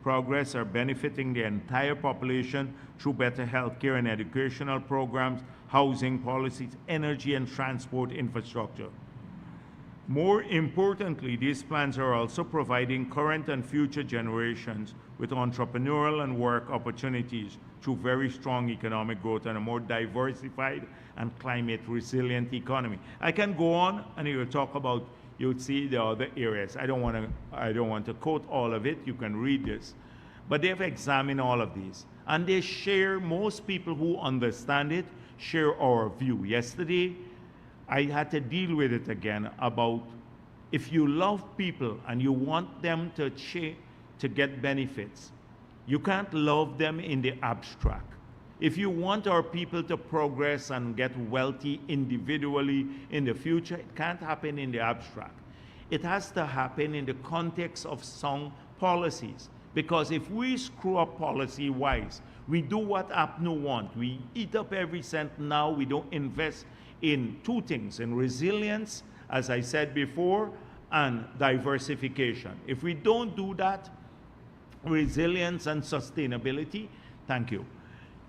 [SPEAKER 1] progress are benefiting the entire population through better healthcare and educational programs, housing policies, energy and transport infrastructure. More importantly, these plans are also providing current and future generations with entrepreneurial and work opportunities through very strong economic growth and a more diversified and climate resilient economy. I can go on and you will talk about, you would see the other areas. I don't want to quote all of it, you can read this. But they've examined all of these. And they share, most people who understand it, share our view. Yesterday, I had to deal with it again about if you love people and you want them to get benefits, you can't love them in the abstract. If you want our people to progress and get wealthy individually in the future, it can't happen in the abstract. It has to happen in the context of sound policies. Because if we screw up policy-wise, we do what APNU want. We eat up every cent now, we don't invest in two things, in resilience, as I said before, and diversification. If we don't do that, resilience and sustainability, thank you.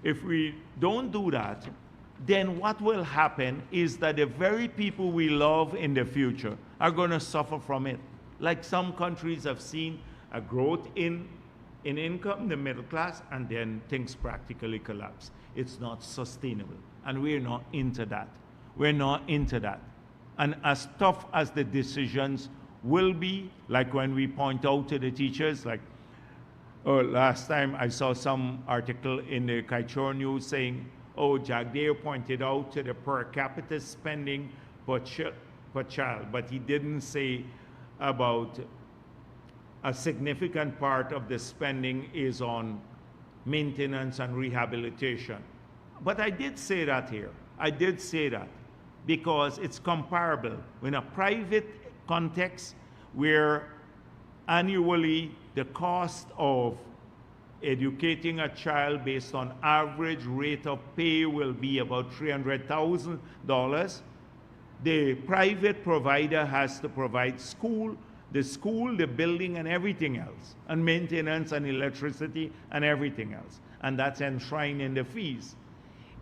[SPEAKER 1] If we don't do that, then what will happen is that the very people we love in the future are going to suffer from it. Like some countries have seen a growth in income, the middle class, and then things practically collapse. It's not sustainable, and we're not into that. We're not into that. And as tough as the decisions will be, like when we point out to the teachers, like last time I saw some article in the Kaichor News saying, oh, Jagdeo pointed out to the per capita spending per child, but he didn't say about a significant part of the spending is on maintenance and rehabilitation. But I did say that here. I did say that because it's comparable. In a private context where annually the cost of educating a child based on average rate of pay will be about $300,000. The private provider has to provide the building, and everything else, and maintenance and electricity and everything else. And that's enshrined in the fees.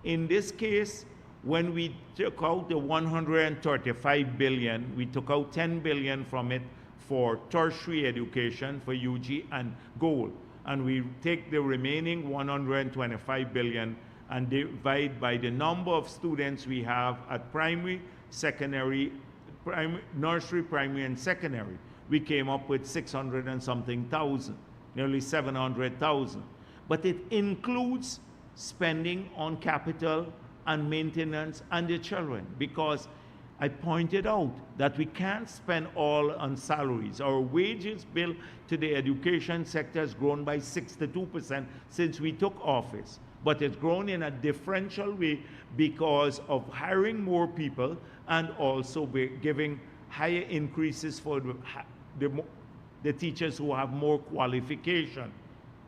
[SPEAKER 1] In this case, when we took out the 135 billion, we took out 10 billion from it for tertiary education, for UG and gold. And we take the remaining 125 billion and divide by the number of students we have at primary, secondary, nursery, primary, and secondary. We came up with 600 and something thousand, nearly 700,000. But it includes spending on capital and maintenance and the children, because I pointed out that we can't spend all on salaries. Our wages bill to the education sector has grown by 62% since we took office. But it's grown in a differential way because of hiring more people and also giving higher increases for the teachers who have more qualification.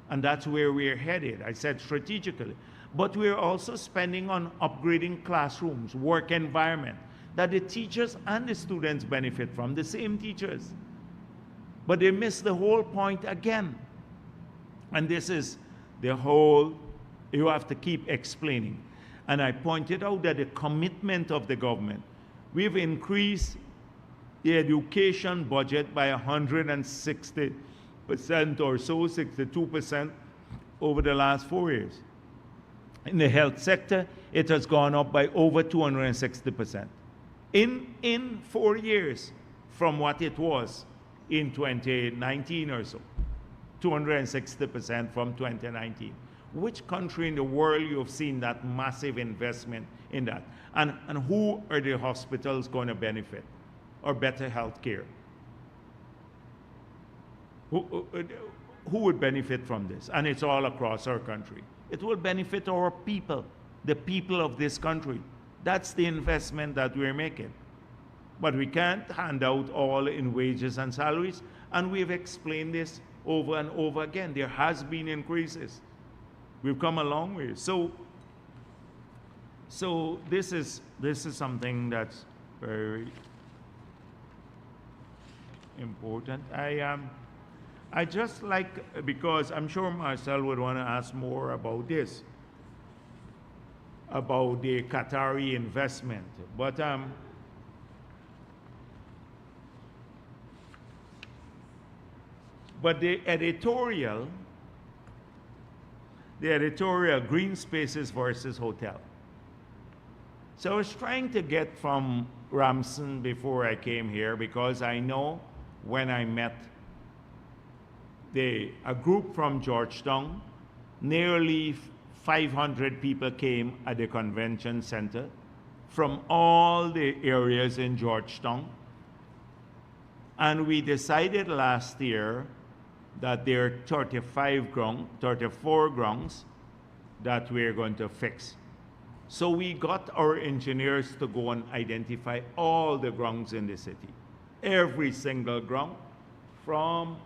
[SPEAKER 1] And that's where we're headed, I said strategically. But we're also spending on upgrading classrooms, work environment, that the teachers and the students benefit from, the same teachers. But they miss the whole point again. And this is the whole, you have to keep explaining. And I pointed out that the commitment of the government, we've increased the education budget by 160% or so, 62% over the last 4 years. In the health sector, it has gone up by over 260%. In 4 years from what it was in 2019 or so, 260% from 2019. Which country in the world you have seen that massive investment in that? And who are the hospitals going to benefit? Or better health care? Who would benefit from this? And it's all across our country. It will benefit our people, the people of this country. That's the investment that we're making. But we can't hand out all in wages and salaries, and we've explained this over and over again. There has been increases. We've come a long way. So this is something that's very important. I just like, because I'm sure Marcel would want to ask more about this, about the Qatari investment. But the editorial, green spaces versus hotel. So I was trying to get from Ramson before I came here, because I know when I met a group from Georgetown, nearly 500 people came at the convention center from all the areas in Georgetown. And we decided last year that there are 34 grounds that we're going to fix. So we got our engineers to go and identify all the grounds in the city, every single ground, from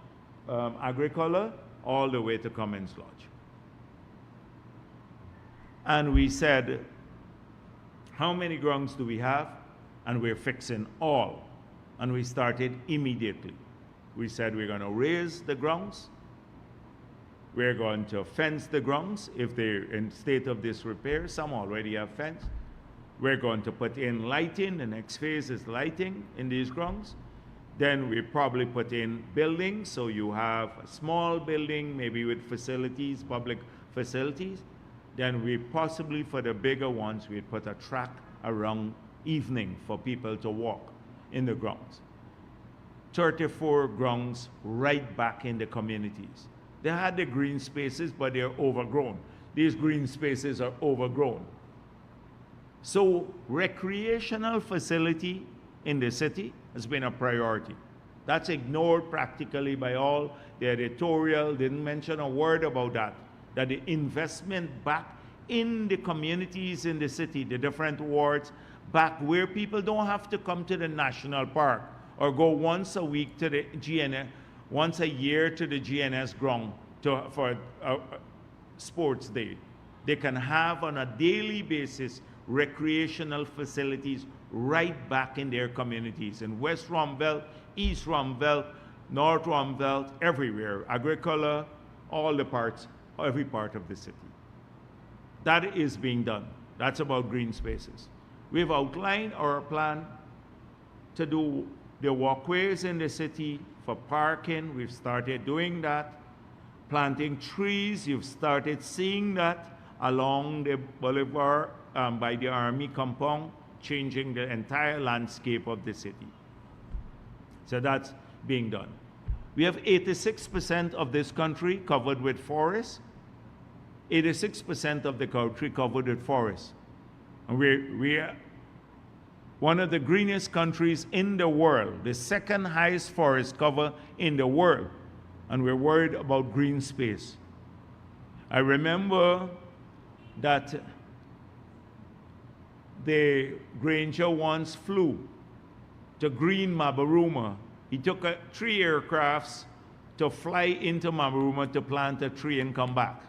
[SPEAKER 1] Agricola all the way to Cummins Lodge. And we said, how many grounds do we have? And we're fixing all. And we started immediately. We said we're going to raise the grounds. We're going to fence the grounds if they're in state of disrepair. Some already have fence. We're going to put in lighting. The next phase is lighting in these grounds. Then we probably put in buildings, so you have a small building, maybe with facilities, public facilities. Then we possibly, for the bigger ones, we'd put a track around evening for people to walk in the grounds. 34 grounds right back in the communities. They had the green spaces, but they're overgrown. These green spaces are overgrown. So recreational facility in the city has been a priority. That's ignored practically by all. The editorial didn't mention a word about that the investment back in the communities in the city, the different wards, back where people don't have to come to the national park or go once a week to the GNS, once a year to the GNS ground for sports day. They can have on a daily basis recreational facilities right back in their communities, in West Ruimveldt, East Ruimveldt, North Ruimveldt, everywhere, Agricola, all the parts, every part of the city. That is being done. That's about green spaces. We've outlined our plan to do the walkways in the city for parking. We've started doing that. Planting trees, you've started seeing that along the boulevard by the Army compound, changing the entire landscape of the city. So that's being done. We have 86% of this country covered with forests. 86% of the country covered with forests. And we're one of the greenest countries in the world, the second highest forest cover in the world. And we're worried about green space. I remember that the Granger once flew to Green Mabaruma. He took 3 aircrafts to fly into Mabaruma to plant a tree and come back.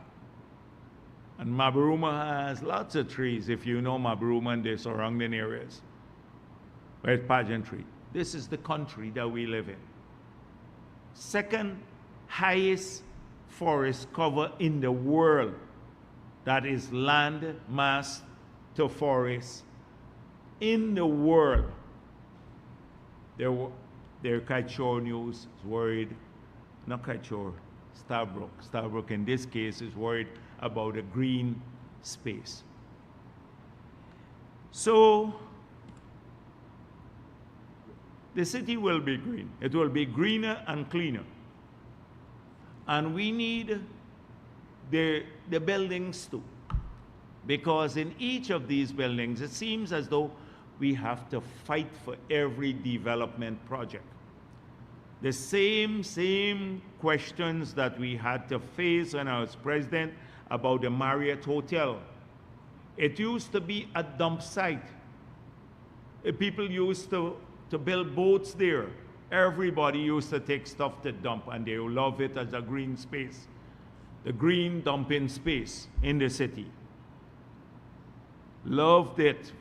[SPEAKER 1] And Mabaruma has lots of trees, if you know Mabaruma and the surrounding areas. Where's pageantry? This is the country that we live in. Second highest forest cover in the world. That is land mass to forest in the world. Their Kaichor News is worried, not Kaichor, Starbrook. Starbrook in this case is worried about a green space. So the city will be green. It will be greener and cleaner. And we need the buildings too. Because in each of these buildings, it seems as though we have to fight for every development project. The same questions that we had to face when I was president about the Marriott Hotel. It used to be a dump site. People used to build boats there. Everybody used to take stuff to dump, and they love it as a green space. The green dumping space in the city. Loved it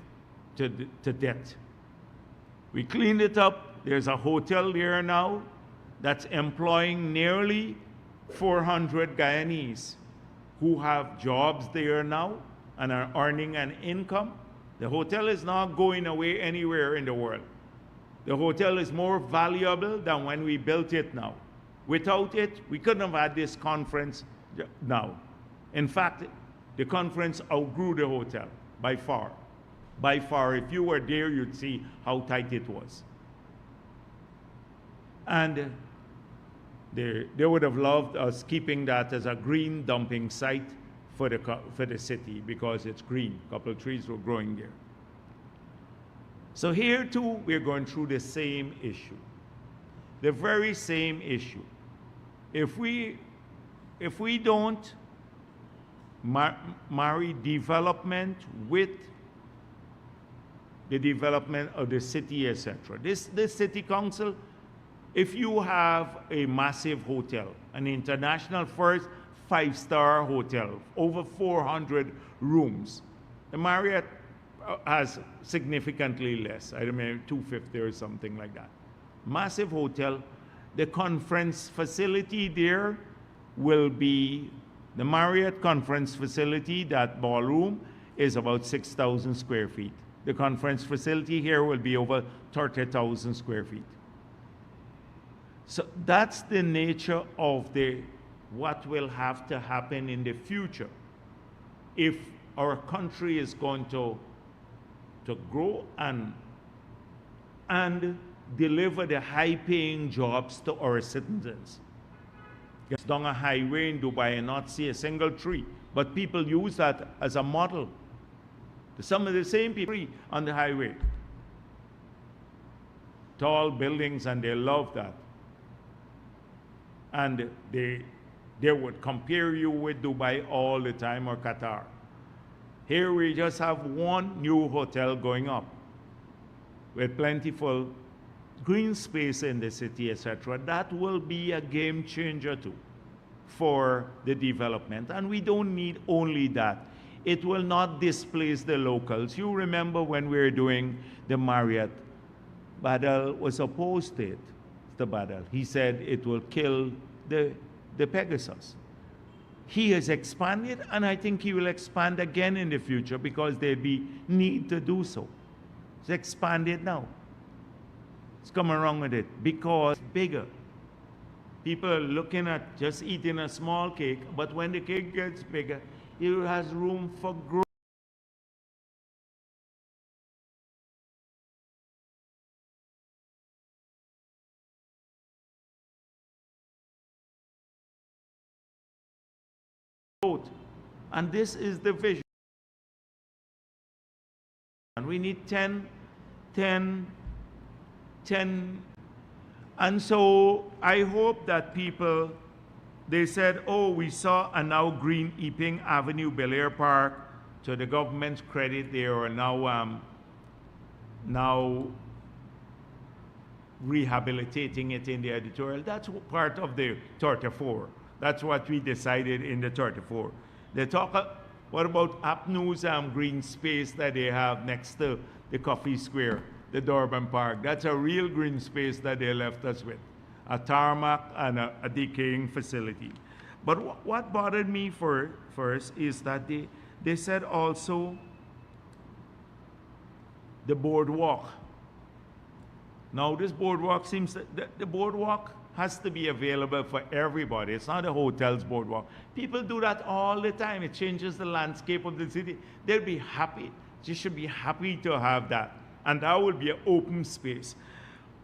[SPEAKER 1] to death. We cleaned it up. There's a hotel there now that's employing nearly 400 Guyanese who have jobs there now and are earning an income. The hotel is not going away anywhere in the world. The hotel is more valuable than when we built it now. Without it, we couldn't have had this conference now. In fact, the conference outgrew the hotel by far. By far, if you were there, you'd see how tight it was. And they would have loved us keeping that as a green dumping site for the city because it's green. A couple of trees were growing there. So here too, we're going through the same issue. The very same issue. If we don't marry development with the development of the city, etc. This city council, if you have a massive hotel, an international first 5-star hotel, over 400 rooms, the Marriott has significantly less, I remember 250 or something like that. Massive hotel, the conference facility there will be the Marriott conference facility. That ballroom is about 6,000 square feet. The conference facility here will be over 30,000 square feet. So that's the nature of what will have to happen in the future if our country is going to grow and deliver the high-paying jobs to our citizens. It's down a highway in Dubai and not see a single tree, but people use that as a model. Some of the same people on the highway. Tall buildings, and they love that. And they would compare you with Dubai all the time, or Qatar. Here we just have one new hotel going up with plentiful green space in the city, etc. That will be a game changer too for the development. And we don't need only that. It will not displace the locals. You remember when we were doing the Marriott, Badal was opposed to it, the Badal. He said it will kill the Pegasus. He has expanded, and I think he will expand again in the future because there'll be need to do so. It's expanded now. It's coming along with it because it's bigger. People are looking at just eating a small cake, but when the cake gets bigger, it has room for growth. And this is the vision. And we need 10. And so I hope that people, they said, oh, we saw a now green Epping Avenue, Bel Air Park. To the government's credit, they are now rehabilitating it in the editorial. That's part of the 34. That's what we decided in the 34. They talk, what about Apnew's green space that they have next to the Coffee Square, the Durban Park? That's a real green space that they left us with, a tarmac and a decaying facility. But what bothered me first is that they said also the boardwalk. Now this boardwalk seems that the boardwalk has to be available for everybody. It's not a hotel's boardwalk. People do that all the time. It changes the landscape of the city. They'll be happy. You should be happy to have that. And that will be an open space.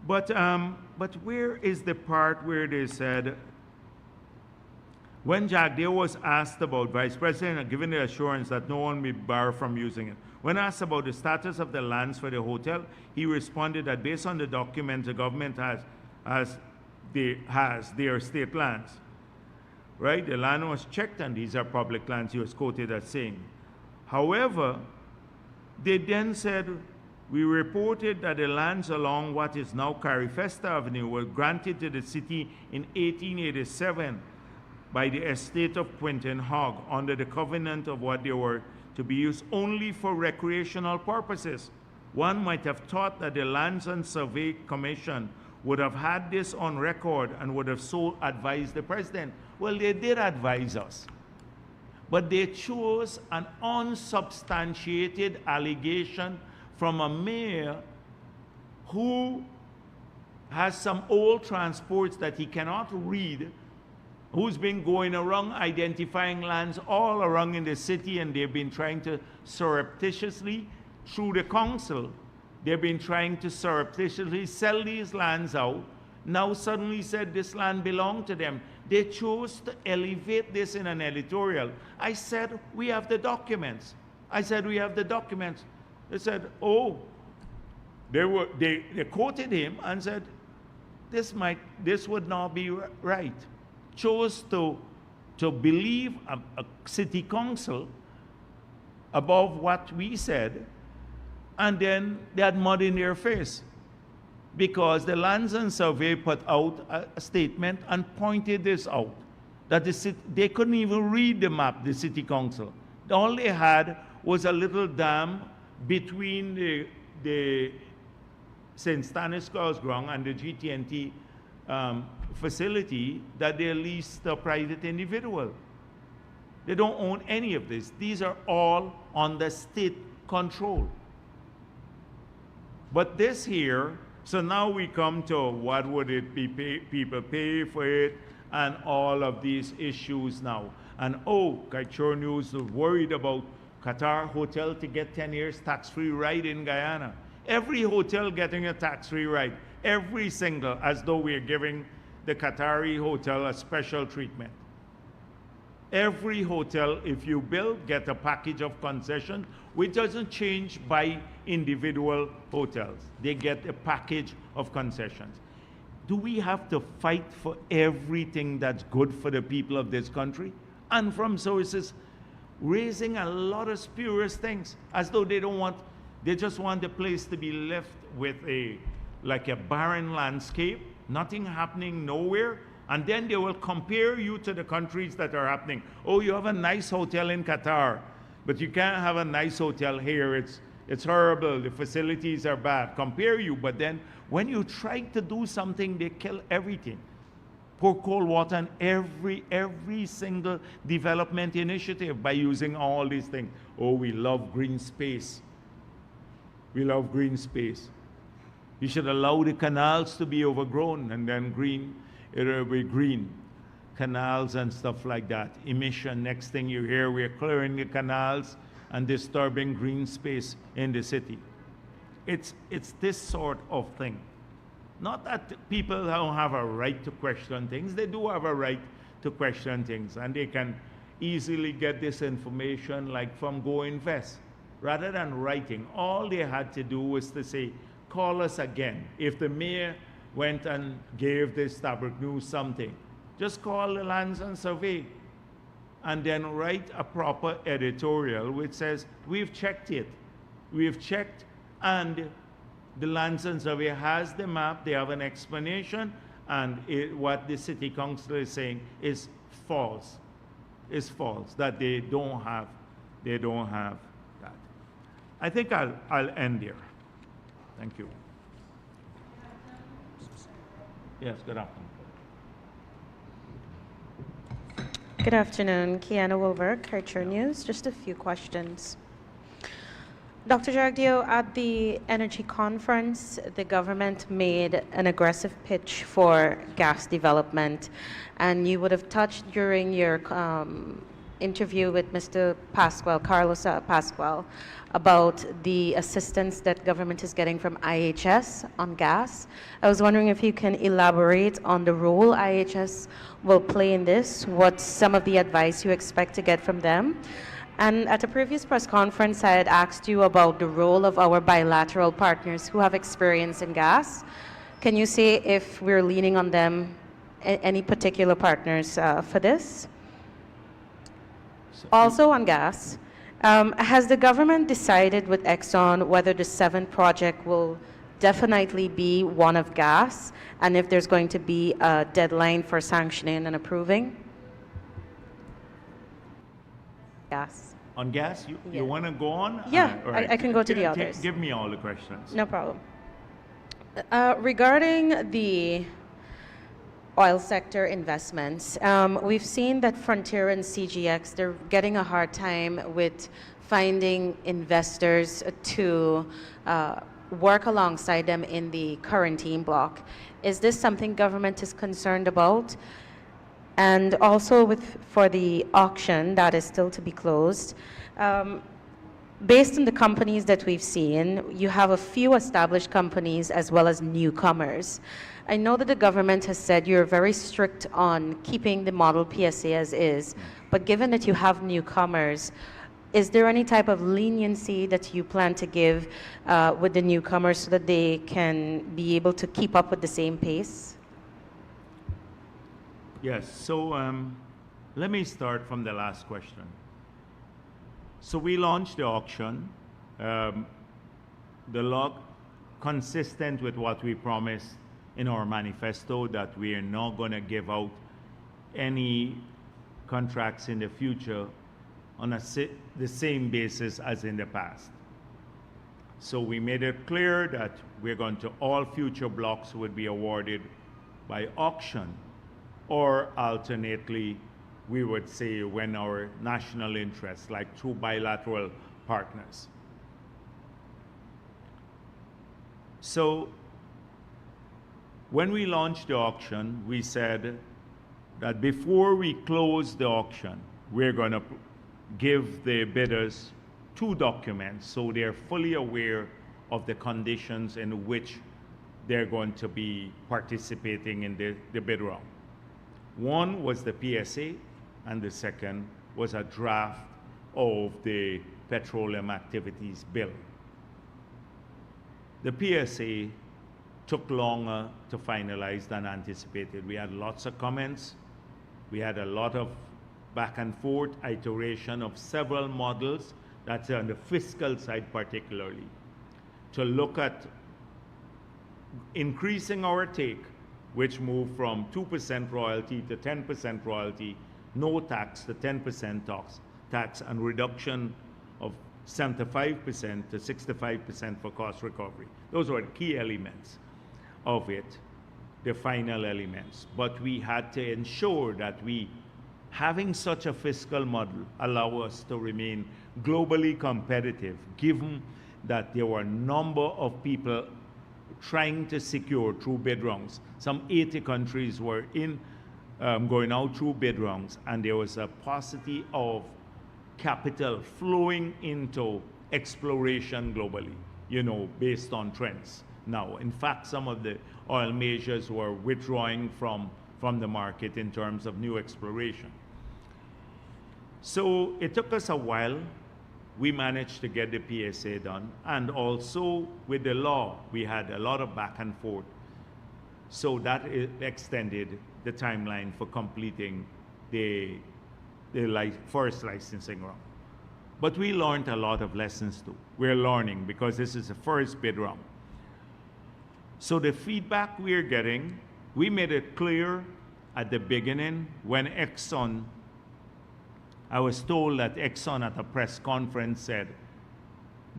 [SPEAKER 1] But where is the part where they said, when Jagdeo was asked about Vice President, given the assurance that no one may bar from using it, when asked about the status of the lands for the hotel, he responded that based on the documents the government has their state lands, right? The land was checked and these are public lands, he was quoted as saying. However, they then said, we reported that the lands along what is now Carifesta Avenue were granted to the city in 1887 by the estate of Quentin Hogg under the covenant of what they were to be used only for recreational purposes. One might have thought that the Lands and Survey Commission would have had this on record and would have so advised the president. Well, they did advise us, but they chose an unsubstantiated allegation from a mayor who has some old transports that he cannot read, who's been going around identifying lands all around in the city, and they've been trying to surreptitiously, through the council, they've been trying to surreptitiously sell these lands out. Now suddenly said this land belonged to them. They chose to elevate this in an editorial. I said, we have the documents. I said, we have the documents. They said, oh, they quoted him and said, this would not be right. Chose to believe a city council above what we said, and then they had mud in their face because the Lands and Survey put out a statement and pointed this out, that they couldn't even read the map, the city council. All they had was a little dam between the St. Stanislaus ground and the GT&T facility that they lease to a private individual. They don't own any of this. These are all under state control. But this here, so now we come to what would it be, people pay for it, and all of these issues now. And Kaichur News was worried about Qatar hotel to get 10 years tax-free ride in Guyana. Every hotel getting a tax-free ride, every single, as though we're giving the Qatari hotel a special treatment. Every hotel, if you build, get a package of concession, which doesn't change by individual hotels. They get a package of concessions. Do we have to fight for everything that's good for the people of this country? And from sources raising a lot of spurious things, as though they just want the place to be left with like a barren landscape, nothing happening nowhere, and then they will compare you to the countries that are happening. Oh, you have a nice hotel in Qatar, but you can't have a nice hotel here. It's horrible, the facilities are bad. Compare you, but then when you try to do something, they kill everything. Pour cold water on every single development initiative by using all these things. Oh, we love green space. We love green space. You should allow the canals to be overgrown, and then it'll be green. Canals and stuff like that. Emission, next thing you hear, we're clearing the canals and disturbing green space in the city. It's this sort of thing. Not that people don't have a right to question things. They do have a right to question things, and they can easily get this information like from Go Invest. Rather than writing, all they had to do was to say, call us again. If the mayor went and gave the Stabroek News something, just call the Lands and Survey and then write a proper editorial which says, we've checked it. We've checked, and the Lands and Survey has the map, they have an explanation, and what the city council is saying is false. Is false, that they don't have that. I think I'll end there. Thank you. Yes, good afternoon.
[SPEAKER 3] Good afternoon, Kiana Wilber, Kaichur News. Just a few questions. Dr. Jagdeo, at the energy conference, the government made an aggressive pitch for gas development, and you would have touched during your interview with Mr. Carlos Pascual, about the assistance that government is getting from IHS on gas. I was wondering if you can elaborate on the role IHS will play in this, what's some of the advice you expect to get from them. And at a previous press conference, I had asked you about the role of our bilateral partners who have experience in gas. Can you say if we're leaning on them, any particular partners for this? Also on gas, has the government decided with Exxon whether the 7th project will definitely be one of gas, and if there's going to be a deadline for sanctioning and approving? Gas.
[SPEAKER 1] On gas, you want to go on?
[SPEAKER 3] Yeah,
[SPEAKER 1] right.
[SPEAKER 3] I can go to the others.
[SPEAKER 1] Give me all the questions.
[SPEAKER 3] No problem. Regarding the oil sector investments, we've seen that Frontier and CGX, they're getting a hard time with finding investors to work alongside them in the quarantine block. Is this something government is concerned about? And also for the auction that is still to be closed, based on the companies that we've seen, you have a few established companies as well as newcomers. I know that the government has said you're very strict on keeping the model PSA as is, but given that you have newcomers, is there any type of leniency that you plan to give with the newcomers so that they can be able to keep up with the same pace?
[SPEAKER 1] Yes, so let me start from the last question. So we launched the auction, the log consistent with what we promised in our manifesto, that we are not going to give out any contracts in the future on the same basis as in the past. So we made it clear that we're going to, all future blocks would be awarded by auction, or alternately, we would say when our national interests, like through bilateral partners. So when we launched the auction, we said that before we close the auction, we're going to give the bidders 2 documents so they're fully aware of the conditions in which they're going to be participating in the bid round. One was the PSA, and the second was a draft of the Petroleum Activities Bill. The PSA took longer to finalize than anticipated. We had lots of comments. We had a lot of back and forth iteration of several models, that's on the fiscal side particularly, to look at increasing our take, which moved from 2% royalty to 10% royalty, no tax to 10% tax, and reduction of 75% to 65% for cost recovery. Those were the key elements of it, the final elements. But we had to ensure that having such a fiscal model allow us to remain globally competitive, given that there were a number of people trying to secure through bid rounds. Some 80 countries were going out through bid rounds, and there was a paucity of capital flowing into exploration globally, based on trends. Now, in fact, some of the oil majors were withdrawing from the market in terms of new exploration. So it took us a while. We managed to get the PSA done, and also with the law, we had a lot of back and forth. So that extended the timeline for completing the first licensing round. But we learned a lot of lessons too. We're learning because this is the first bid round. So the feedback we're getting, we made it clear at the beginning when Exxon, I was told that Exxon at a press conference said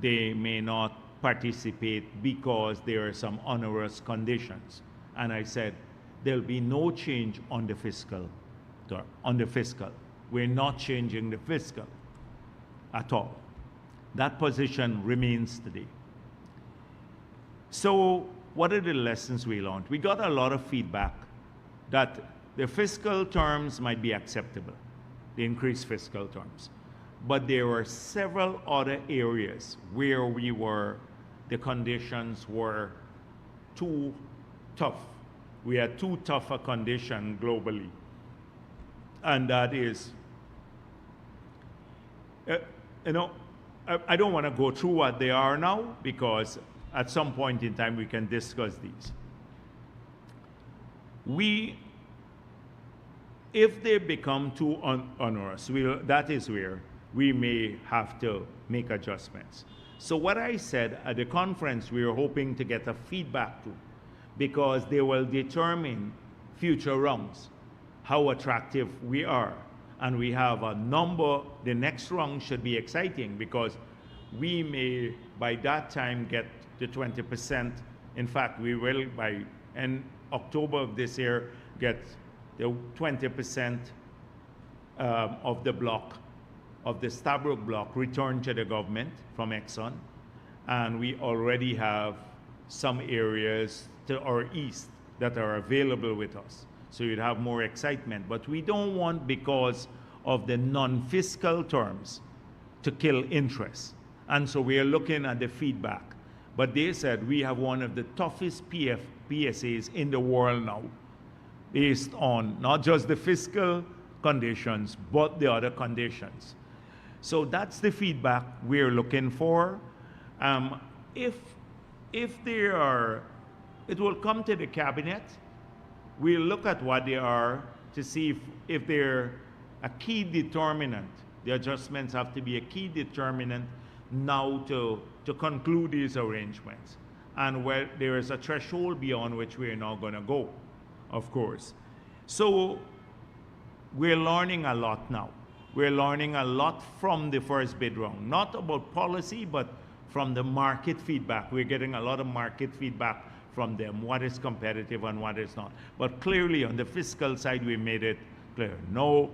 [SPEAKER 1] they may not participate because there are some onerous conditions. And I said, there'll be no change on the fiscal. We're not changing the fiscal at all. That position remains today. So what are the lessons we learned? We got a lot of feedback that the fiscal terms might be acceptable, the increased fiscal terms. But there were several other areas where the conditions were too tough. We had too tough a condition globally. And that is, I don't want to go through what they are now, because at some point in time we can discuss these. If they become too onerous, that is where we may have to make adjustments. So what I said at the conference, we were hoping to get a feedback to, because they will determine future rounds, how attractive we are. And we have a number, the next round should be exciting, because we may, by that time, get the 20%. In fact, we will, by October of this year, get the 20% of the block, of the Stabroek block, returned to the government from Exxon. And we already have some areas to our east that are available with us. So you'd have more excitement. But we don't want, because of the non-fiscal terms, to kill interest. And so we are looking at the feedback. But they said we have one of the toughest PSAs in the world now, based on not just the fiscal conditions, but the other conditions. So that's the feedback we're looking for. If there are, it will come to the cabinet. We'll look at what they are to see if they're a key determinant. The adjustments have to be a key determinant now to conclude these arrangements. And where there is a threshold beyond which we're not going to go, of course. So we're learning a lot now. We're learning a lot from the first bid round, not about policy, but from the market feedback. We're getting a lot of market feedback from them what is competitive and what is not. But clearly on the fiscal side, we made it clear. No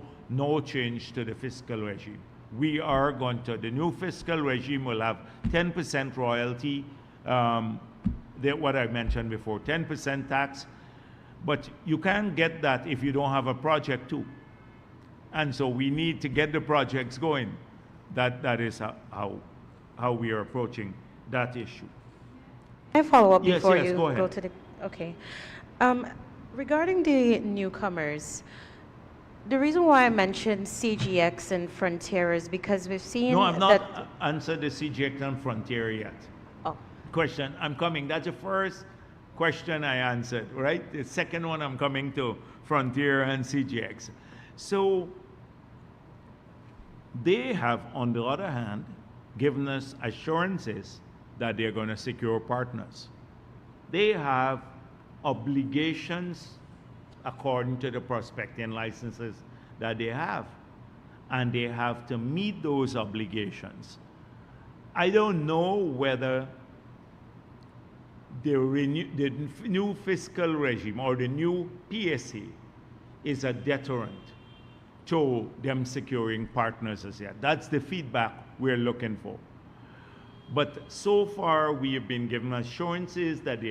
[SPEAKER 1] change to the fiscal regime. We are going to, the new fiscal regime will have 10% royalty, what I mentioned before, 10% tax, but you can't get that if you don't have a project too. And so we need to get the projects going. That is how we are approaching that issue.
[SPEAKER 3] Can I follow up
[SPEAKER 1] Yes,
[SPEAKER 3] before
[SPEAKER 1] yes,
[SPEAKER 3] you
[SPEAKER 1] go ahead.
[SPEAKER 3] to the, okay. Regarding the newcomers, the reason why I mentioned CGX and Frontier is because we've seen
[SPEAKER 1] No, I've
[SPEAKER 3] that.
[SPEAKER 1] not answered the CGX and Frontier yet.
[SPEAKER 3] Oh,
[SPEAKER 1] Question, I'm coming. That's the first question I answered, right? The second one, I'm coming to Frontier and CGX. So they have, on the other hand, given us assurances that they're going to secure partners. They have obligations according to the prospecting licenses that they have, and they have to meet those obligations. I don't know whether the new fiscal regime or the new PSA is a deterrent to them securing partners as yet. That's the feedback we're looking for. But so far, we have been given assurances that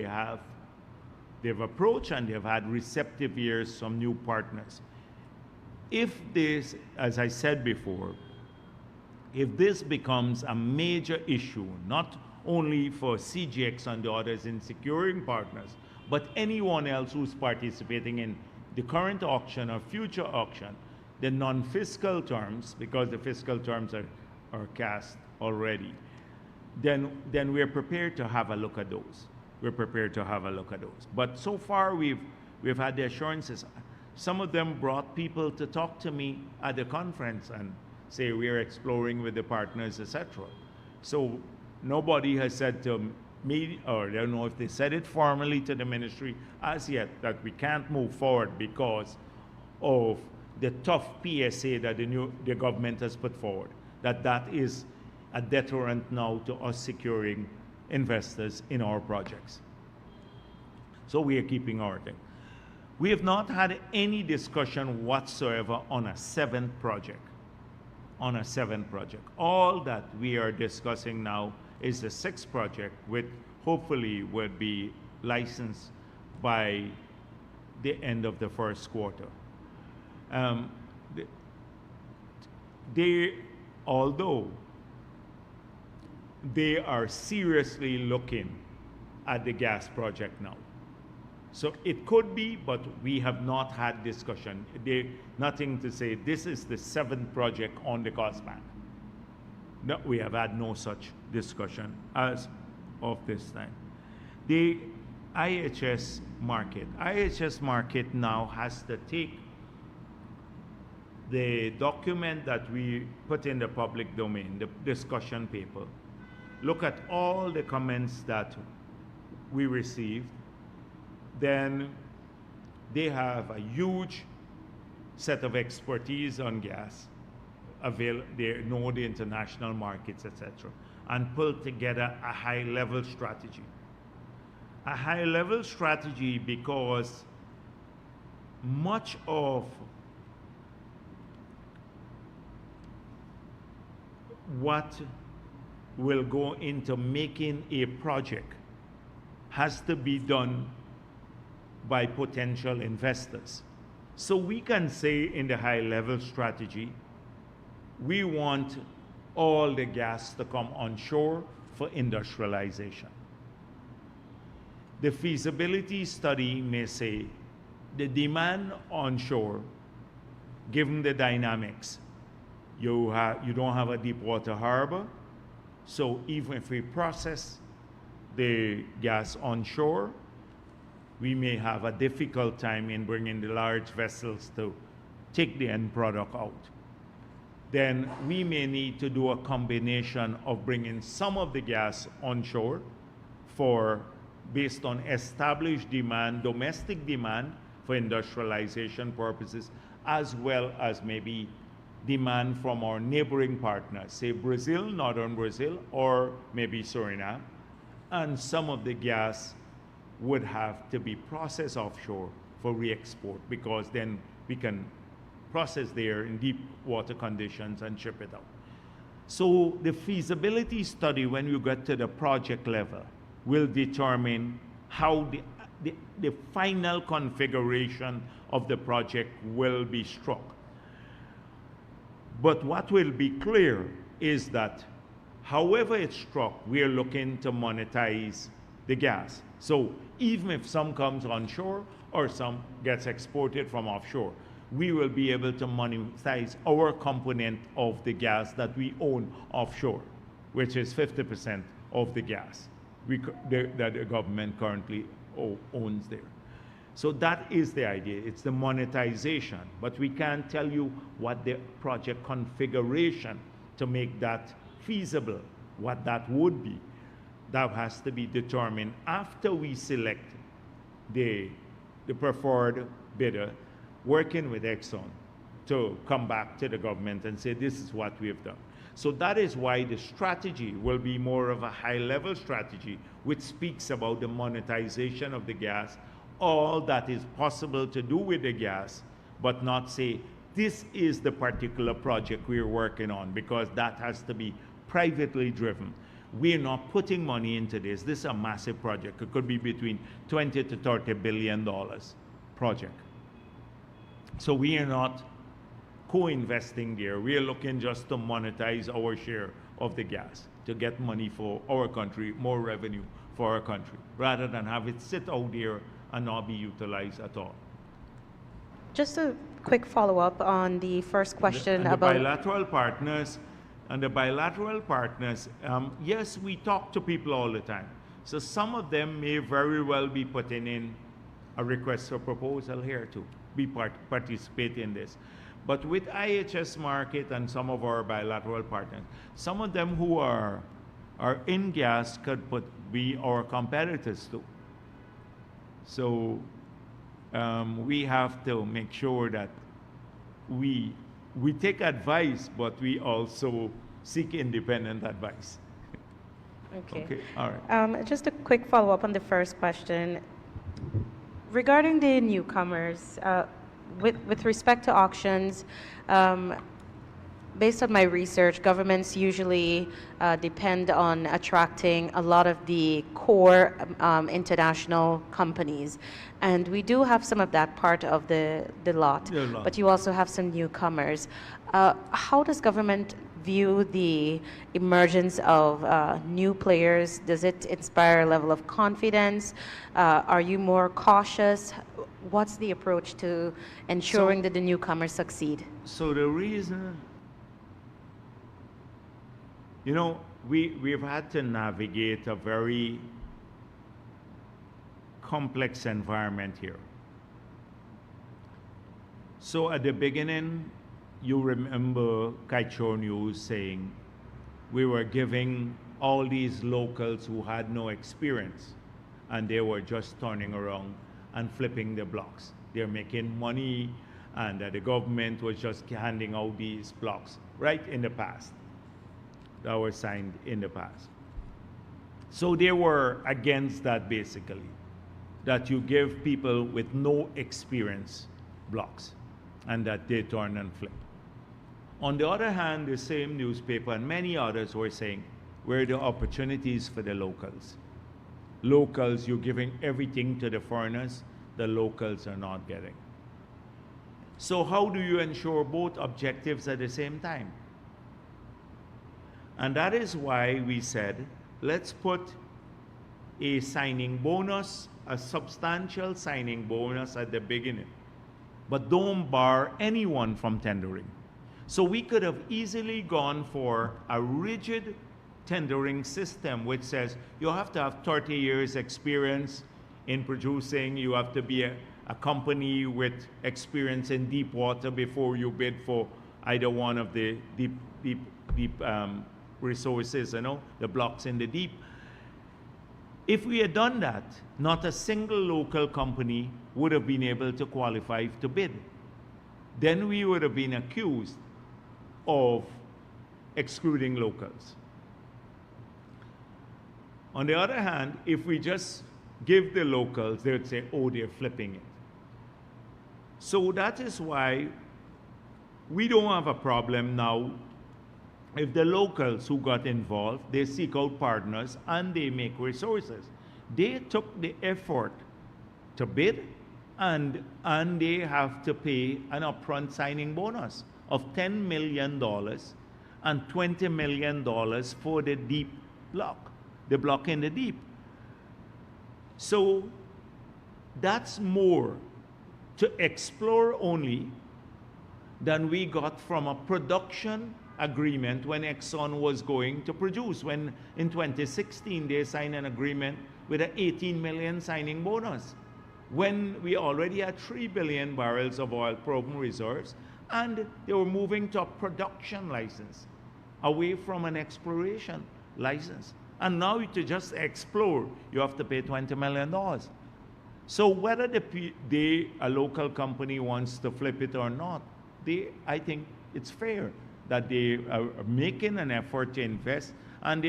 [SPEAKER 1] they've approached and they've had receptive ears from new partners. If this, as I said before, if this becomes a major issue, not only for CGX and the others in securing partners, but anyone else who's participating in the current auction or future auction, the non-fiscal terms, because the fiscal terms are cast already, then we're prepared to have a look at those. We're prepared to have a look at those. But so far, we've had the assurances. Some of them brought people to talk to me at the conference and say we're exploring with the partners, etc. So nobody has said to me, or I don't know if they said it formally to the ministry as yet, that we can't move forward because of the tough PSA that the government has put forward. That is a deterrent now to us securing investors in our projects. So we are keeping our thing. We have not had any discussion whatsoever on a seventh project. All that we are discussing now is the sixth project, which hopefully will be licensed by the end of the first quarter. Although they are seriously looking at the gas project now. So it could be, but we have not had discussion. Nothing to say, this is the seventh project on the cost bank. No, we have had no such discussion as of this time. The IHS market now has to take the document that we put in the public domain, the discussion paper, look at all the comments that we received. Then they have a huge set of expertise on gas, they know the international markets, etc., and pull together a high-level strategy. A high-level strategy because much of what will go into making a project has to be done by potential investors. So we can say in the high-level strategy, we want all the gas to come onshore for industrialization. The feasibility study may say the demand onshore, given the dynamics, you don't have a deep water harbor, so even if we process the gas onshore, we may have a difficult time in bringing the large vessels to take the end product out. Then we may need to do a combination of bringing some of the gas onshore based on established demand, domestic demand for industrialization purposes, as well as maybe demand from our neighboring partners, say Brazil, northern Brazil, or maybe Suriname, and some of the gas would have to be processed offshore for re-export, because then we can process there in deep water conditions and ship it out. So the feasibility study, when you get to the project level, will determine how the final configuration of the project will be struck. But what will be clear is that however it's struck, we are looking to monetize the gas. So even if some comes onshore or some gets exported from offshore, we will be able to monetize our component of the gas that we own offshore, which is 50% of the gas that the government currently owns there. So that is the idea. It's the monetization. But we can't tell you what the project configuration to make that feasible, what that would be. That has to be determined after we select the preferred bidder, working with Exxon to come back to the government and say, this is what we have done. So that is why the strategy will be more of a high-level strategy, which speaks about the monetization of the gas, all that is possible to do with the gas, but not say, this is the particular project we're working on, because that has to be privately driven. We're not putting money into this. This is a massive project. It could be between $20 to $30 billion project. So we are not co-investing there. We are looking just to monetize our share of the gas, to get money for our country, more revenue for our country, rather than have it sit out there and not be utilized at all.
[SPEAKER 3] Just a quick follow-up on the first question about
[SPEAKER 1] bilateral partners. And the bilateral partners, yes, we talk to people all the time. So some of them may very well be putting in a request for proposal here to participate in this. But with IHS Markit and some of our bilateral partners, some of them who are in gas could be our competitors too. So we have to make sure that we take advice, but we also seek independent advice.
[SPEAKER 3] Okay.
[SPEAKER 1] Okay, all right.
[SPEAKER 3] Just a quick follow-up on the first question. Regarding the newcomers, with respect to auctions, based on my research, governments usually depend on attracting a lot of the core international companies. And we do have some of that part of the lot, but you also have some newcomers. How does government view the emergence of new players? Does it inspire a level of confidence? Are you more cautious? What's the approach to ensuring that the newcomers succeed?
[SPEAKER 1] So the reason, you know, we've had to navigate a very complex environment here. So at the beginning, you remember Kaichor News saying we were giving all these locals who had no experience, and they were just turning around and flipping the blocks. They're making money, and the government was just handing out these blocks right in the past that were signed in the past. So they were against that, basically, that you give people with no experience blocks and that they turn and flip. On the other hand, the same newspaper and many others were saying, where are the opportunities for the locals? Locals, you're giving everything to the foreigners, the locals are not getting. So how do you ensure both objectives at the same time? And that is why we said, let's put a signing bonus, a substantial signing bonus at the beginning, but don't bar anyone from tendering. So we could have easily gone for a rigid tendering system which says you have to have 30 years experience in producing, you have to be a company with experience in deep water before you bid for either one of the deep resources, you know, the blocks in the deep. If we had done that, not a single local company would have been able to qualify to bid. Then we would have been accused of excluding locals. On the other hand, if we just give the locals, they would say, oh, they're flipping it. So that is why we don't have a problem now. If the locals who got involved, they seek out partners and they make resources. They took the effort to bid, and they have to pay an upfront signing bonus of $10 million and $20 million for the deep block, the block in the deep. So that's more to explore only than we got from a production agreement when Exxon was going to produce. When in 2016 they signed an agreement with an 18 million signing bonus, when we already had 3 billion barrels of oil proven reserves, and they were moving to a production license away from an exploration license. And now to just explore, you have to pay $20 million. So whether a local company wants to flip it or not, I think it's fair that they are making an effort to invest, and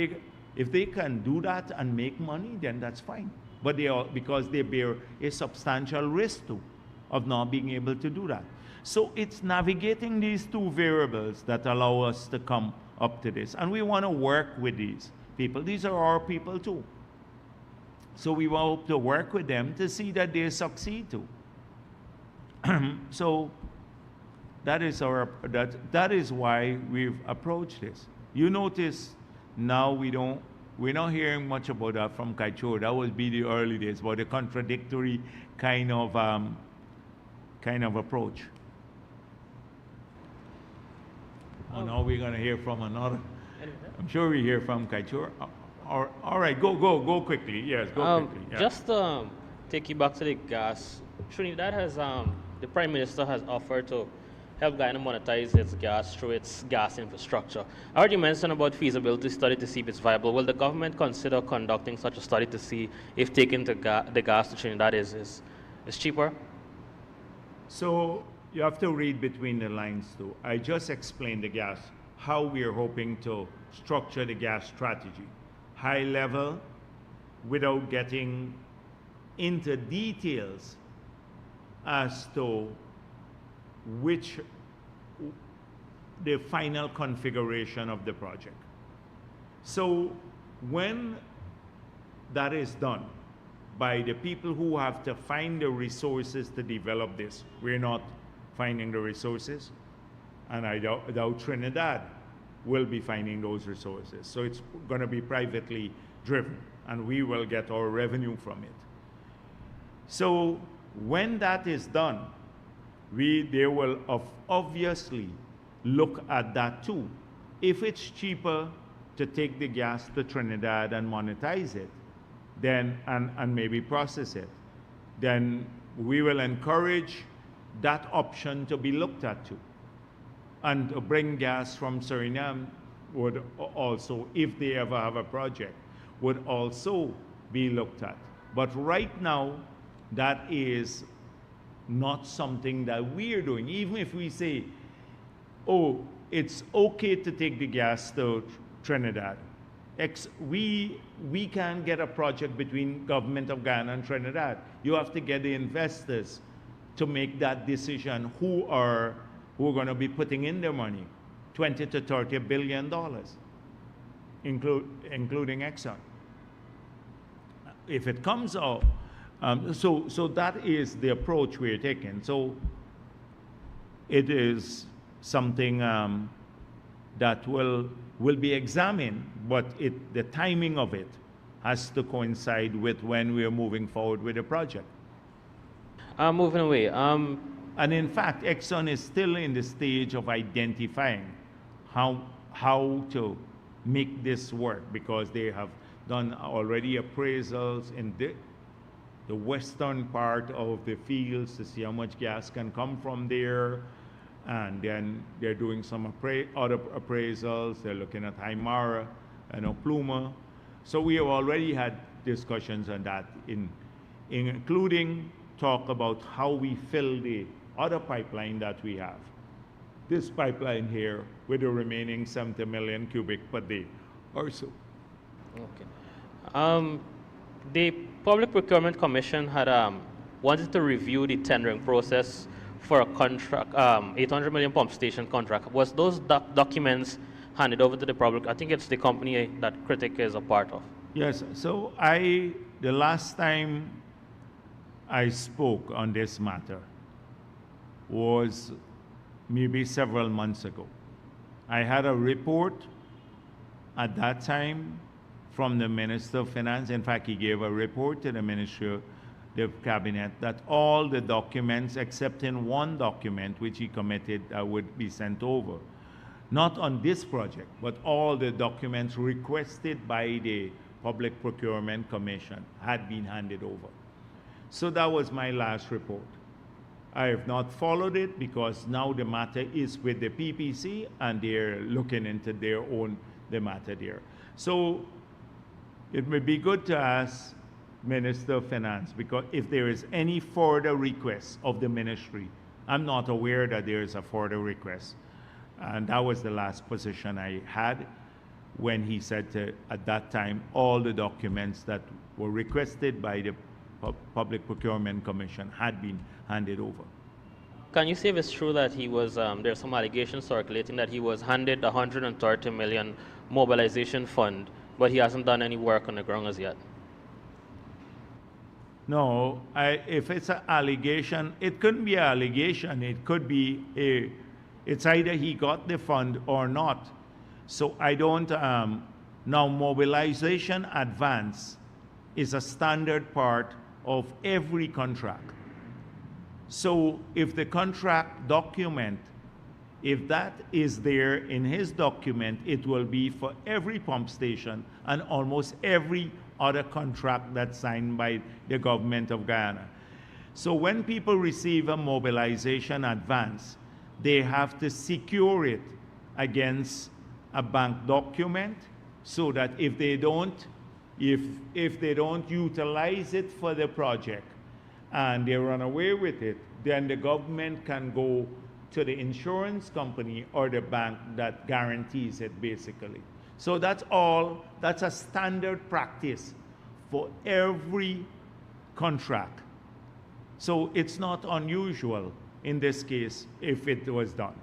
[SPEAKER 1] if they can do that and make money, then that's fine. But because they bear a substantial risk too of not being able to do that. So it's navigating these two variables that allow us to come up to this. And we want to work with these people. These are our people too. So we hope to work with them to see that they succeed too. So that is why we've approached this. You notice now we're not hearing much about that from Kaichor. That would be the early days, but a contradictory kind of approach. Oh, now we're going to hear from another. I'm sure we hear from Kaichor. All right, go quickly. Yes, go quickly. Yeah.
[SPEAKER 4] Just take you back to the gas. Trinidad has the Prime Minister has offered to help Guyana monetize its gas through its gas infrastructure. I heard you mention about feasibility study to see if it's viable. Will the government consider conducting such a study to see if taking the gas to Trinidad is cheaper?
[SPEAKER 1] So you have to read between the lines too. I just explained the gas, how we are hoping to structure the gas strategy. High level, without getting into details as to the final configuration of the project. So when that is done by the people who have to find the resources to develop this, we're not finding the resources, and I doubt Trinidad will be finding those resources. So it's going to be privately driven, and we will get our revenue from it. So when that is done, they will obviously look at that too. If it's cheaper to take the gas to Trinidad and monetize it, then and maybe process it, then we will encourage that option to be looked at too. And to bring gas from Suriname would also, if they ever have a project, would also be looked at. But right now, that is not something that we're doing. Even if we say, oh, it's okay to take the gas to Trinidad, we can't get a project between government of Guyana and Trinidad. You have to get the investors to make that decision who are going to be putting in their money, $20 to $30 billion, including Exxon. If it comes out, so that is the approach we're taking. So it is something that will be examined, but the timing of it has to coincide with when we're moving forward with the project.
[SPEAKER 4] Moving away.
[SPEAKER 1] And in fact, Exxon is still in the stage of identifying how to make this work, because they have done already appraisals in the western part of the fields to see how much gas can come from there. And then they're doing some other appraisals. They're looking at Haimara and Pluma. So we have already had discussions on that, including talk about how we fill the other pipeline that we have. This pipeline here with the remaining 70 million cubic per day or so.
[SPEAKER 4] Okay. Public Procurement Commission had wanted to review the tendering process for a contract, 800 million pump station contract. Was those documents handed over to the public? I think it's the company that Critic is a part of.
[SPEAKER 1] Yes, so the last time I spoke on this matter was maybe several months ago. I had a report at that time from the Minister of Finance. In fact, he gave a report to the Ministry, the Cabinet, that all the documents, except in one document, which he committed, would be sent over. Not on this project, but all the documents requested by the Public Procurement Commission had been handed over. So that was my last report. I have not followed it because now the matter is with the PPC and they're looking into the matter there. So it would be good to ask Minister of Finance, because if there is any further request of the ministry, I'm not aware that there is a further request. And that was the last position I had when he said at that time all the documents that were requested by the Public Procurement Commission had been handed over.
[SPEAKER 4] Can you say if it's true that he was, there's some allegations circulating that he was handed 130 million mobilization fund, but he hasn't done any work on the ground as yet?
[SPEAKER 1] No, if it's an allegation, it couldn't be an allegation. It could be it's either he got the fund or not. So I don't, now mobilization advance is a standard part of every contract. So if the contract document, if that is there in his document, it will be for every pump station and almost every other contract that's signed by the government of Guyana. So when people receive a mobilization advance, they have to secure it against a bank document so that if they don't utilize it for the project and they run away with it, then the government can go to the insurance company or the bank that guarantees it, basically. So that's a standard practice for every contract. So it's not unusual in this case if it was done.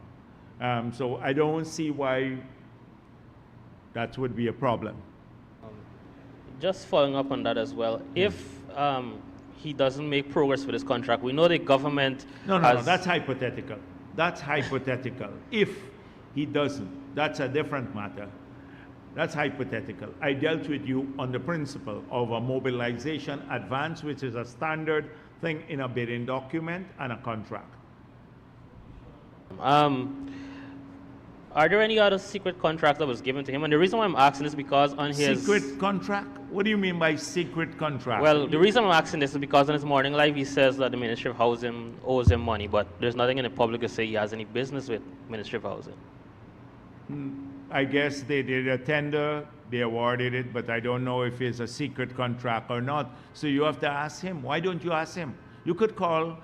[SPEAKER 1] So I don't see why that would be a problem.
[SPEAKER 4] Just following up on that as well, if he doesn't make progress with his contract, we know the government
[SPEAKER 1] No, that's hypothetical. That's hypothetical. If he doesn't, that's a different matter. That's hypothetical. I dealt with you on the principle of a mobilization advance, which is a standard thing in a bidding document and a contract.
[SPEAKER 4] Are there any other secret contract that was given to him? And the reason why I'm asking is because on his...
[SPEAKER 1] Secret contract? What do you mean by secret contract?
[SPEAKER 4] Well, the reason I'm asking this is because in his morning live, he says that the Ministry of Housing owes him money, but there's nothing in the public to say he has any business with Ministry of Housing.
[SPEAKER 1] I guess they did a tender, they awarded it, but I don't know if it's a secret contract or not. So you have to ask him. Why don't you ask him? You could call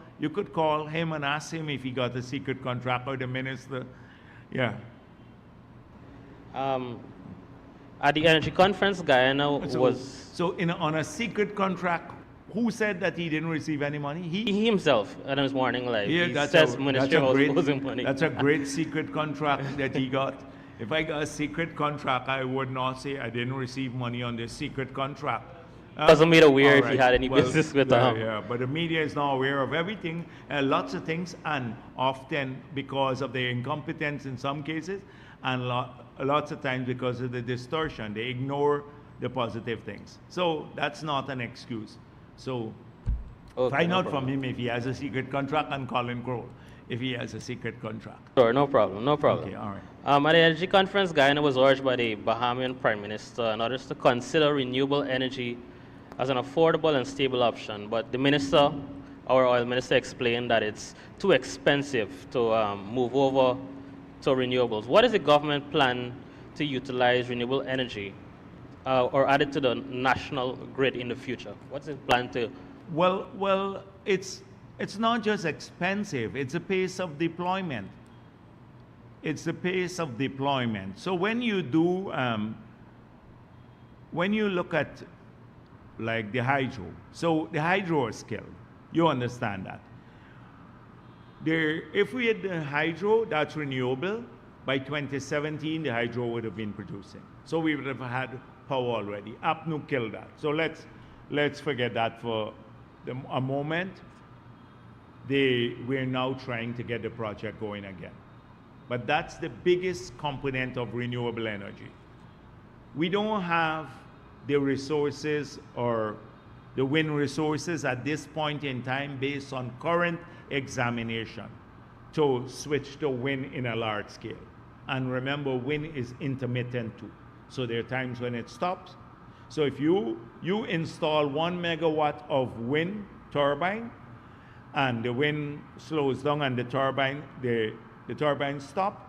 [SPEAKER 1] him and ask him if he got a secret contract, or the minister. Yeah.
[SPEAKER 4] At the energy conference, Guyana was...
[SPEAKER 1] So on a secret contract, who said that he didn't receive any money?
[SPEAKER 4] He himself at his morning live.
[SPEAKER 1] Yeah,
[SPEAKER 4] he says Ministry of Housing owes him money.
[SPEAKER 1] That's a great secret contract that he got. If I got a secret contract, I would not say I didn't receive money on this secret contract.
[SPEAKER 4] Doesn't make it aware if he had any business with them.
[SPEAKER 1] Yeah, but the media is not aware of everything, lots of things, and often because of their incompetence in some cases, and lots of times because of the distortion. They ignore the positive things. So that's not an excuse. So find out from him if he has a secret contract, and Colin Crow if he has a secret contract.
[SPEAKER 4] Sure, no problem, no problem.
[SPEAKER 1] Okay, all right.
[SPEAKER 4] At the energy conference, Guyana was urged by the Bahamian Prime Minister and others to consider renewable energy as an affordable and stable option. But the minister, our oil minister, explained that it's too expensive to move over to renewables. What is the government plan to utilize renewable energy or add it to the national grid in the future? What's the plan to?
[SPEAKER 1] Well, it's not just expensive, it's a pace of deployment. It's the pace of deployment. So when you do, when you look at like the hydro. So the hydro is killed. You understand that. If we had the hydro, that's renewable, by 2017, the hydro would have been producing. So we would have had power already. APNU killed that. So let's forget that for a moment. We're now trying to get the project going again. But that's the biggest component of renewable energy. We don't have the resources or the wind resources at this point in time based on current examination to switch to wind in a large scale. And remember, wind is intermittent too. So there are times when it stops. So if you install 1 megawatt of wind turbine and the wind slows down and the turbine stops,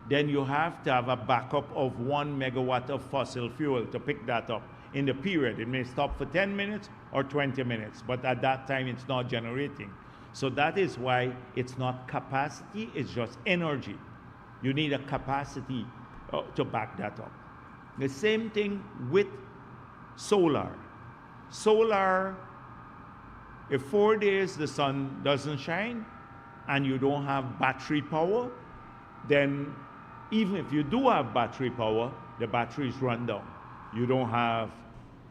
[SPEAKER 1] then you have to have a backup of 1 megawatt of fossil fuel to pick that up. In the period, it may stop for 10 minutes or 20 minutes, but at that time it's not generating. So that is why it's not capacity, it's just energy. You need a capacity to back that up. The same thing with solar. Solar, if 4 days the sun doesn't shine and you don't have battery power, then even if you do have battery power, the batteries run down. You don't have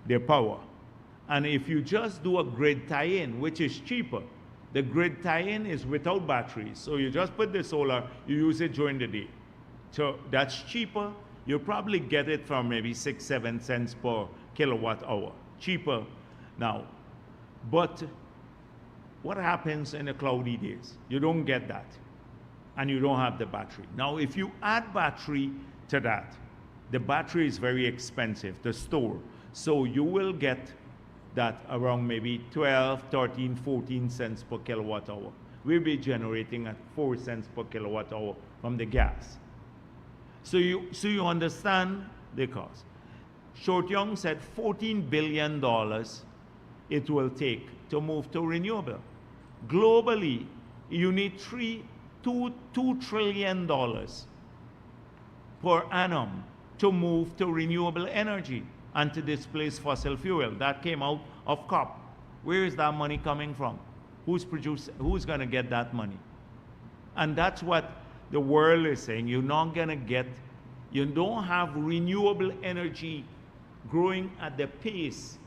[SPEAKER 1] the power. And if you just do a grid tie-in, which is cheaper, the grid tie-in is without batteries. So you just put the solar, you use it during the day. So that's cheaper. You probably get it from maybe 6-7 cents per kilowatt hour. Cheaper now. But what happens in the cloudy days? You don't get that. And you don't have the battery. Now, if you add battery to that, the battery is very expensive to store. So you will get that around maybe 12, 13, 14 cents per kilowatt hour. We'll be generating at 4 cents per kilowatt hour from the gas. So you understand the cost. Short Young said $14 billion it will take to move to renewable. Globally, you need $2 trillion per annum to move to renewable energy and to displace fossil fuel. That came out of COP. Where is that money coming from? Who's going to get that money? And that's what the world is saying. You don't have renewable energy growing at the pace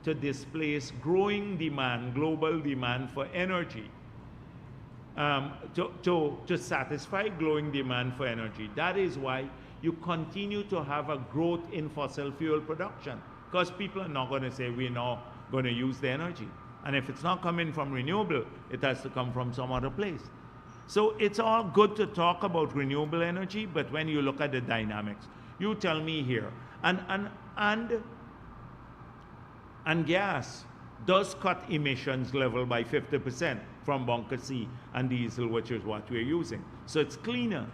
[SPEAKER 1] to displace growing demand, global demand for energy. To satisfy growing demand for energy. That is why you continue to have a growth in fossil fuel production, because people are not going to say we're not going to use the energy. And if it's not coming from renewable, it has to come from some other place. So it's all good to talk about renewable energy, but when you look at the dynamics, you tell me here, and gas does cut emissions level by 50% from bunker C and diesel, which is what we're using. So it's cleaner.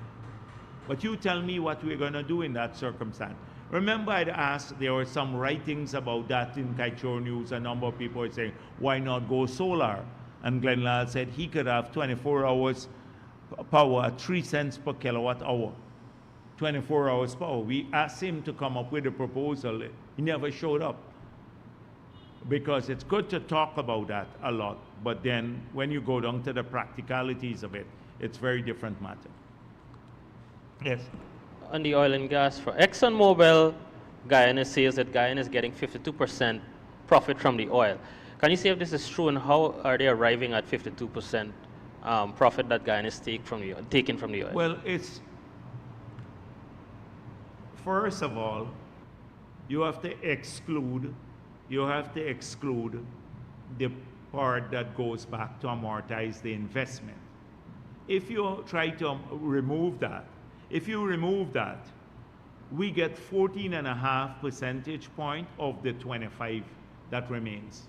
[SPEAKER 1] But you tell me what we're going to do in that circumstance. Remember, I'd asked, there were some writings about that in Kaichor News. A number of people were saying, why not go solar? And Glenn Lal said he could have 24 hours power at 3 cents per kilowatt hour. 24 hours power. We asked him to come up with a proposal. He never showed up. Because it's good to talk about that a lot, but then when you go down to the practicalities of it, it's very different matter. Yes?
[SPEAKER 4] On the oil and gas, for ExxonMobil, Guyana says that Guyana is getting 52% profit from the oil. Can you say if this is true, and how are they arriving at 52% profit that Guyana is taking from the oil?
[SPEAKER 1] Well, it's, first of all, you have to exclude the part that goes back to amortize the investment. If you try to remove that, we get 14.5 percentage point of the 25 that remains.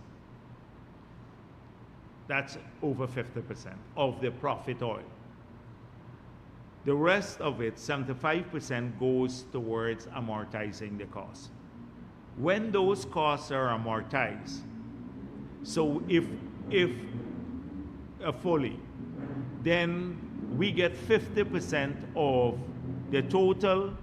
[SPEAKER 1] That's over 50% of the profit oil. The rest of it, 75%, goes towards amortizing the cost. When those costs are amortized, so if fully, then we get 50% of the total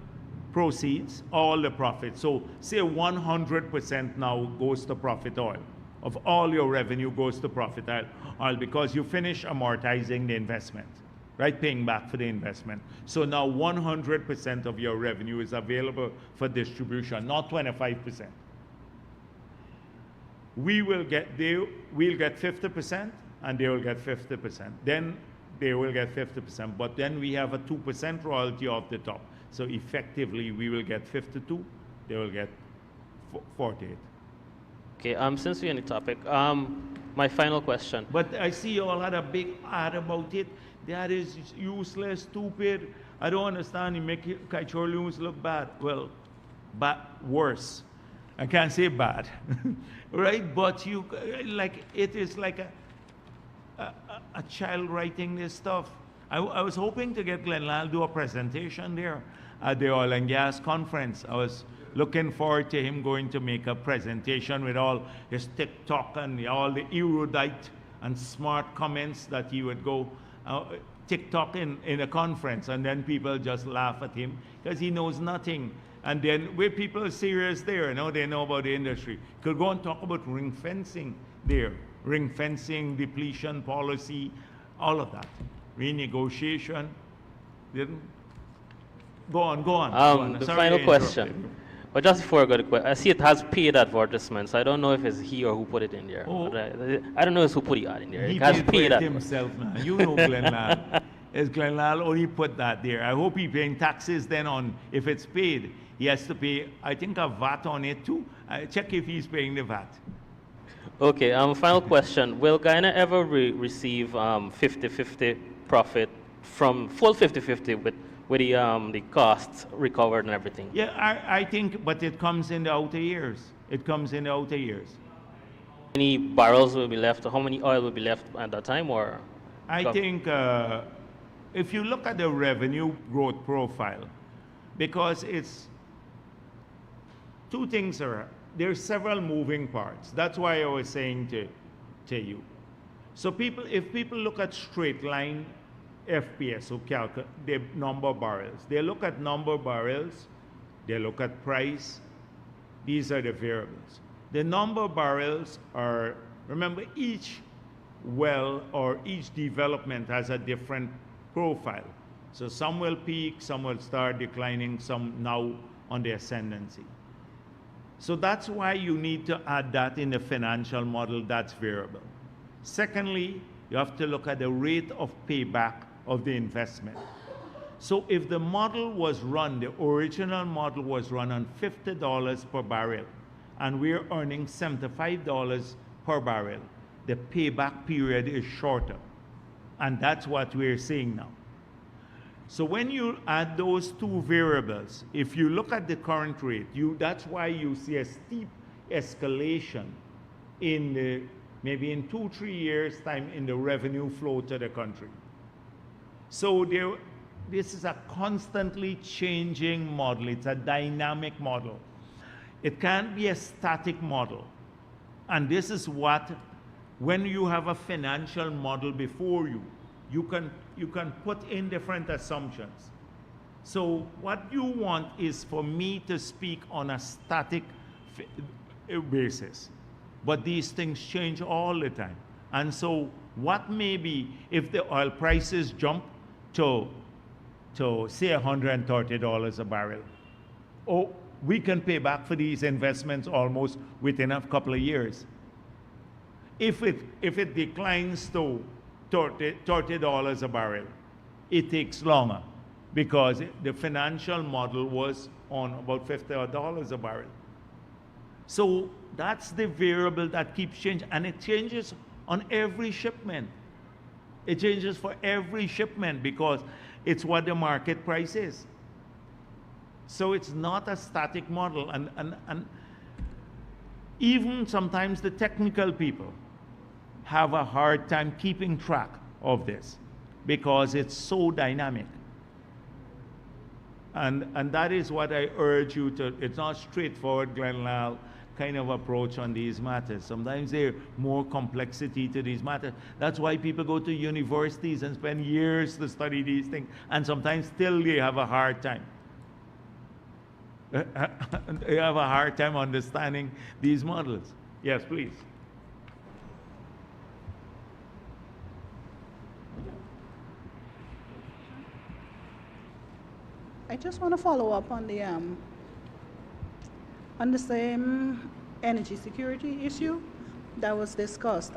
[SPEAKER 1] proceeds, all the profit. So say 100% now goes to profit oil. Of all your revenue goes to profit oil because you finish amortizing the investment, right? Paying back for the investment. So now 100% of your revenue is available for distribution, not 25%. We'll get 50% and they will get 50%. Then they will get 50%, but then we have a 2% royalty off the top. So effectively, we will get 52, they will get 48.
[SPEAKER 4] Okay, since we're on the topic, my final question.
[SPEAKER 1] But I see you all had a big ad about it. That is useless, stupid. I don't understand. You make Kaichorloons look bad. Well, worse. I can't say bad, right? But it is like a child writing this stuff. I was hoping to get Glenn Lal do a presentation there at the oil and gas conference. I was looking forward to him going to make a presentation with all his TikTok and all the erudite and smart comments that he would go TikTok in a conference, and then people just laugh at him because he knows nothing. And then where people are serious there, they know about the industry. Could go and talk about ring fencing there, ring fencing, depletion policy, all of that, renegotiation. Go on.
[SPEAKER 4] The
[SPEAKER 1] Sorry
[SPEAKER 4] final
[SPEAKER 1] to
[SPEAKER 4] question.
[SPEAKER 1] interrupt you.
[SPEAKER 4] But just before I go to the question, I see it has paid advertisements. I don't know if it's he or who put it in there.
[SPEAKER 1] Oh.
[SPEAKER 4] I don't know who put the ad in there.
[SPEAKER 1] He
[SPEAKER 4] It has
[SPEAKER 1] paid
[SPEAKER 4] paid
[SPEAKER 1] for it
[SPEAKER 4] advertisements.
[SPEAKER 1] himself now. You know Glenn Lal. As Glenn Lal only put that there. I hope he's paying taxes then on, if it's paid, he has to pay, I think, a VAT on it too. Check if he's paying the VAT.
[SPEAKER 4] Okay, final question. Will Guyana ever receive 50-50 profit from full 50-50 with the costs recovered and everything?
[SPEAKER 1] Yeah, I think, but it comes in the outer years. It comes in the outer years.
[SPEAKER 4] How many barrels will be left? How many oil will be left at that time? Or
[SPEAKER 1] I think if you look at the revenue growth profile, because it's two things there's several moving parts. That's why I was saying to you. So if people look at straight line FPS, so calculate the number of barrels. They look at number of barrels, they look at price. These are the variables. The number of barrels are, remember, each well or each development has a different profile. So some will peak, some will start declining, some now on the ascendancy. So that's why you need to add that in the financial model, that's variable. Secondly, you have to look at the rate of payback of the investment. So if the model was run, the original model was run on $50 per barrel, and we're earning $75 per barrel, the payback period is shorter. And that's what we're seeing now. So when you add those two variables, if you look at the current rate, that's why you see a steep escalation in maybe in 2-3 years' time in the revenue flow to the country. So this is a constantly changing model. It's a dynamic model. It can't be a static model. And this is what, when you have a financial model before you, you can put in different assumptions. So what you want is for me to speak on a static basis. But these things change all the time. And so what may be, if the oil prices jump to say $130 a barrel, we can pay back for these investments almost within a couple of years. If it declines to $30 a barrel, it takes longer because the financial model was on about $50 a barrel. So that's the variable that keeps changing, and it changes on every shipment. It changes for every shipment because it's what the market price is. So it's not a static model, and even sometimes the technical people have a hard time keeping track of this because it's so dynamic. And that is what I urge you to, it's not straightforward Glenn Lal kind of approach on these matters. Sometimes there's more complexity to these matters. That's why people go to universities and spend years to study these things, and sometimes still they have a hard time. They have a hard time understanding these models. Yes, please.
[SPEAKER 5] I just want to follow up on the same energy security issue that was discussed.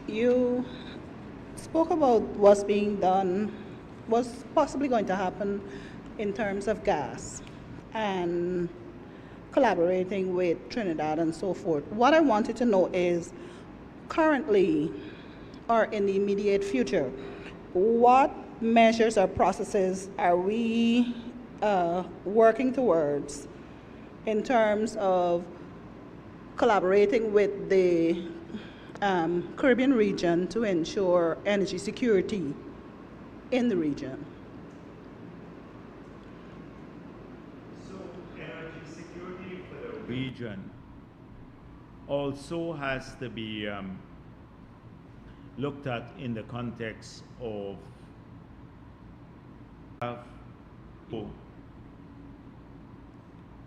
[SPEAKER 5] You spoke about what's being done, what's possibly going to happen in terms of gas and collaborating with Trinidad and so forth. What I wanted to know is currently or in the immediate future, what measures or processes are we working towards in terms of collaborating with the Caribbean region to ensure energy security in the region?
[SPEAKER 1] So energy security for the region also has to be looked at in the context of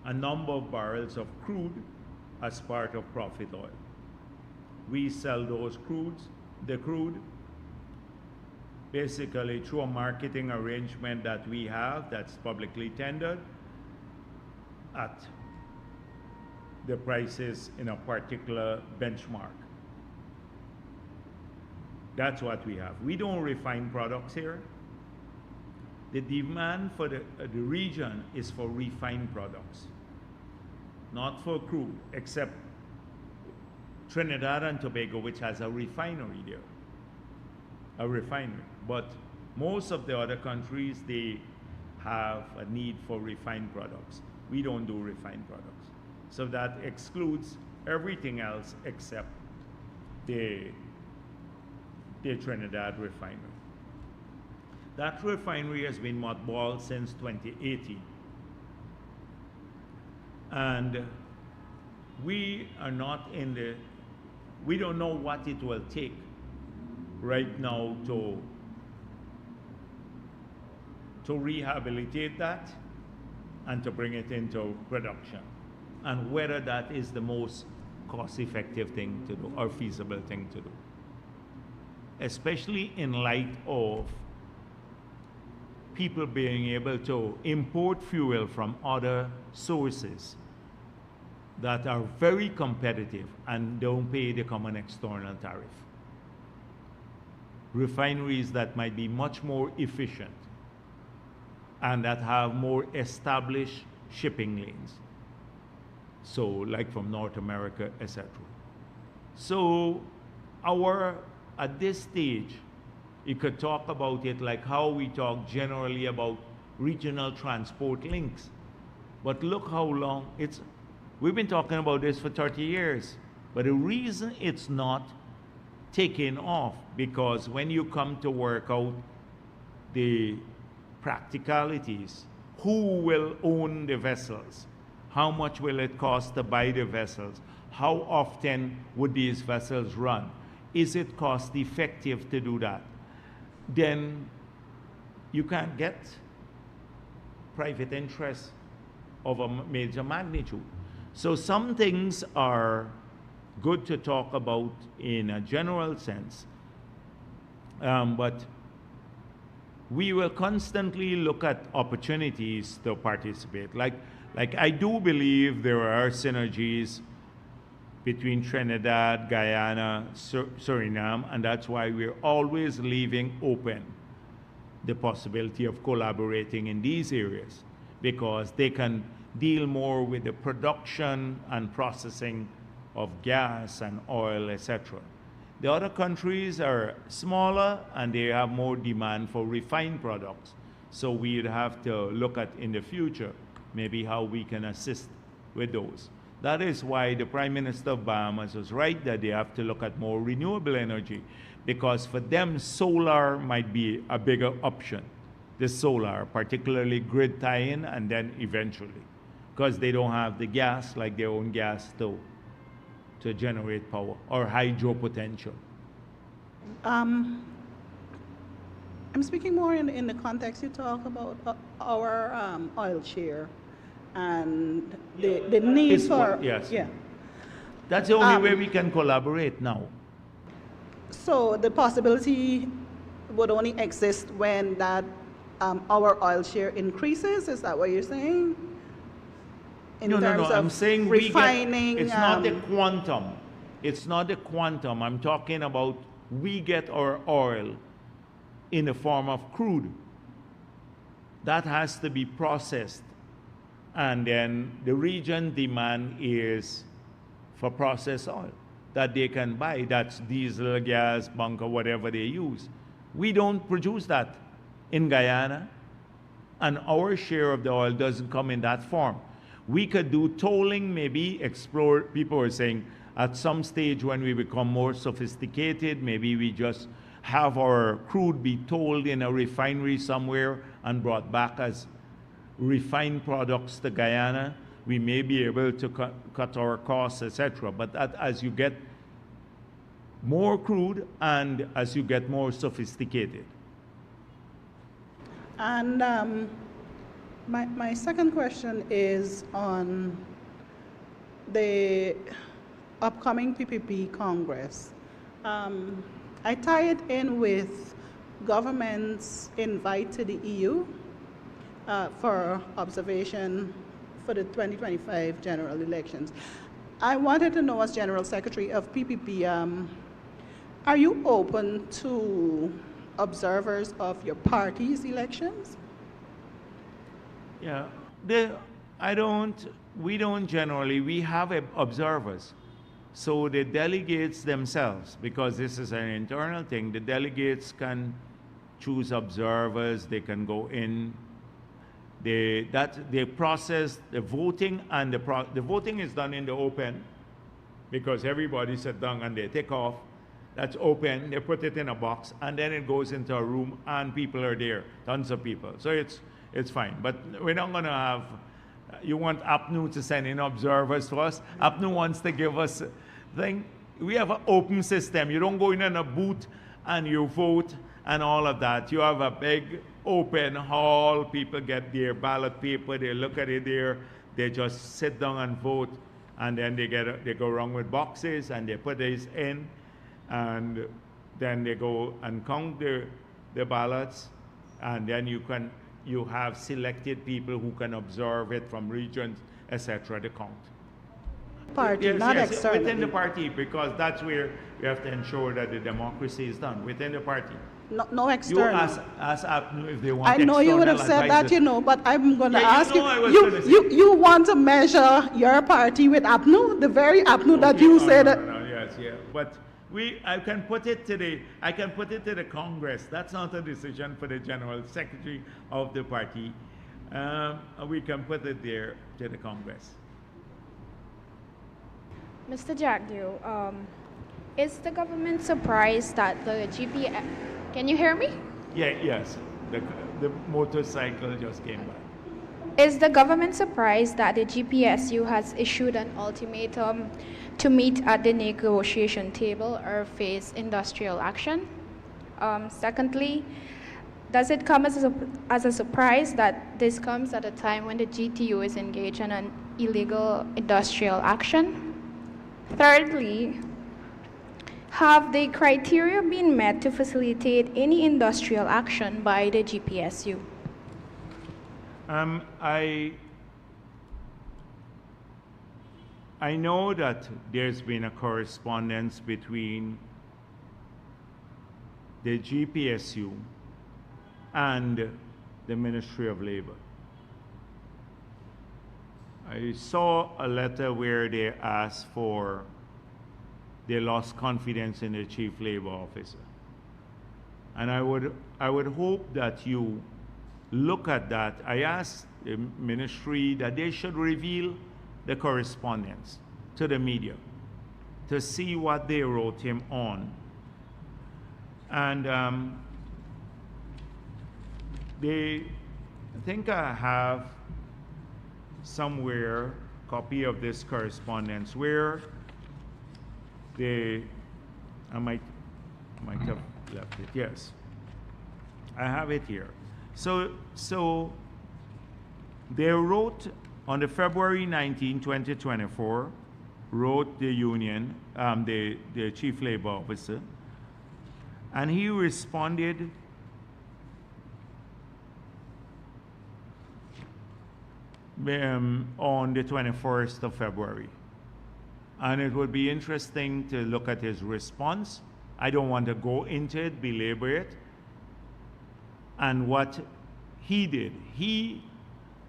[SPEAKER 1] a number of barrels of crude as part of profit oil. We sell those the crude, basically through a marketing arrangement that we have that's publicly tendered at the prices in a particular benchmark. That's what we have. We don't refine products here. The demand for the region is for refined products, not for crude, except Trinidad and Tobago, which has a refinery there, a refinery. But most of the other countries, they have a need for refined products. We don't do refined products. So that excludes everything else except the Trinidad refinery. That refinery has been mothballed since 2018. And we are not in the, we don't know what it will take right now to rehabilitate that and to bring it into production, and whether that is the most cost-effective thing to do or feasible thing to do, especially in light of people being able to import fuel from other sources that are very competitive and don't pay the common external tariff. Refineries that might be much more efficient and that have more established shipping lanes. So like from North America, etc. So at this stage, you could talk about it like how we talk generally about regional transport links. But look how long we've been talking about this for 30 years. But the reason it's not taking off, because when you come to work out the practicalities, who will own the vessels? How much will it cost to buy the vessels? How often would these vessels run? Is it cost effective to do that? Then you can't get private interest of a major magnitude. So some things are good to talk about in a general sense, but we will constantly look at opportunities to participate. Like I do believe there are synergies between Trinidad, Guyana, Suriname, and that's why we're always leaving open the possibility of collaborating in these areas, because they can deal more with the production and processing of gas and oil, etc. The other countries are smaller and they have more demand for refined products. So we'd have to look at in the future maybe how we can assist with those. That is why the Prime Minister of Bahamas was right that they have to look at more renewable energy, because for them solar might be a bigger option. The solar, particularly grid tie-in, and then eventually, because they don't have the gas, like their own gas to generate power, or hydro potential.
[SPEAKER 5] I'm speaking more in the context you talk about our oil share and the need
[SPEAKER 1] Is
[SPEAKER 5] for,
[SPEAKER 1] what- yes.
[SPEAKER 5] yeah.
[SPEAKER 1] That's the only way we can collaborate now.
[SPEAKER 5] So the possibility would only exist when that our oil share increases. Is that what you're saying? In
[SPEAKER 1] No,
[SPEAKER 5] terms of
[SPEAKER 1] I'm saying
[SPEAKER 5] refining.
[SPEAKER 1] it's not the quantum. It's not the quantum. I'm talking about we get our oil in the form of crude. That has to be processed. And then the region demand is for processed oil that they can buy. That's diesel, gas, bunker, whatever they use. We don't produce that in Guyana, and our share of the oil doesn't come in that form. We could do tolling, maybe explore. People are saying at some stage when we become more sophisticated, maybe we just have our crude be tolled in a refinery somewhere and brought back as refined products to Guyana. We may be able to cut our costs, etc. But as you get more crude and as you get more sophisticated.
[SPEAKER 5] And my second question is on the upcoming PPP Congress. I tie it in with government's invite to the EU for observation for the 2025 general elections. I wanted to know, as General Secretary of PPP, are you open to observers of your party's elections?
[SPEAKER 1] Yeah, we don't generally, we have observers. So the delegates themselves, because this is an internal thing, the delegates can choose observers, they can go in, they process the voting, and the voting is done in the open, because everybody sit down and they take off. That's open, they put it in a box, and then it goes into a room, and people are there, tons of people. So it's fine. But we're not going to have, you want APNU to send in observers to us? APNU wants to give us thing. We have an open system. You don't go in a booth and you vote and all of that. You have a big open hall. People get their ballot paper, they look at it there, they just sit down and vote, and then they go around with boxes and they put these in, and then they go and count the ballots, and then you have selected people who can observe it from regions, etc. to count.
[SPEAKER 5] Party, not external.
[SPEAKER 1] Within the party, because that's where you have to ensure that the democracy is done within the party.
[SPEAKER 5] No external.
[SPEAKER 1] You ask APNU if they want.
[SPEAKER 5] I know you would have said that,
[SPEAKER 1] advisors.
[SPEAKER 5] but I'm going to ask
[SPEAKER 1] you.
[SPEAKER 5] You want to measure your party with APNU, the very APNU that you said.
[SPEAKER 1] Yes, yeah. But I can put it to the Congress. That's not a decision for the General Secretary of the party. We can put it there to the Congress.
[SPEAKER 6] Mr. Jagdeo, is the government surprised that the GPS... Can you hear me?
[SPEAKER 1] Yes. The motorcycle just came by.
[SPEAKER 6] Is the government surprised that the GPSU has issued an ultimatum to meet at the negotiation table or face industrial action? Secondly, does it come as a surprise that this comes at a time when the GTU is engaged in an illegal industrial action? Thirdly, have the criteria been met to facilitate any industrial action by the GPSU?
[SPEAKER 1] I know that there's been a correspondence between the GPSU and the Ministry of Labor. I saw a letter where they asked for, they lost confidence in the Chief Labor Officer. And I would hope that you look at that. I asked the ministry that they should reveal the correspondence to the media to see what they wrote him on. And I think I have somewhere a copy of this correspondence where I might have left it, yes. I have it here. So they wrote on the February 19, 2024, wrote the union, the chief labor officer, and he responded on the 21st of February. And it would be interesting to look at his response. I don't want to go into it, belabor it. And what he did, he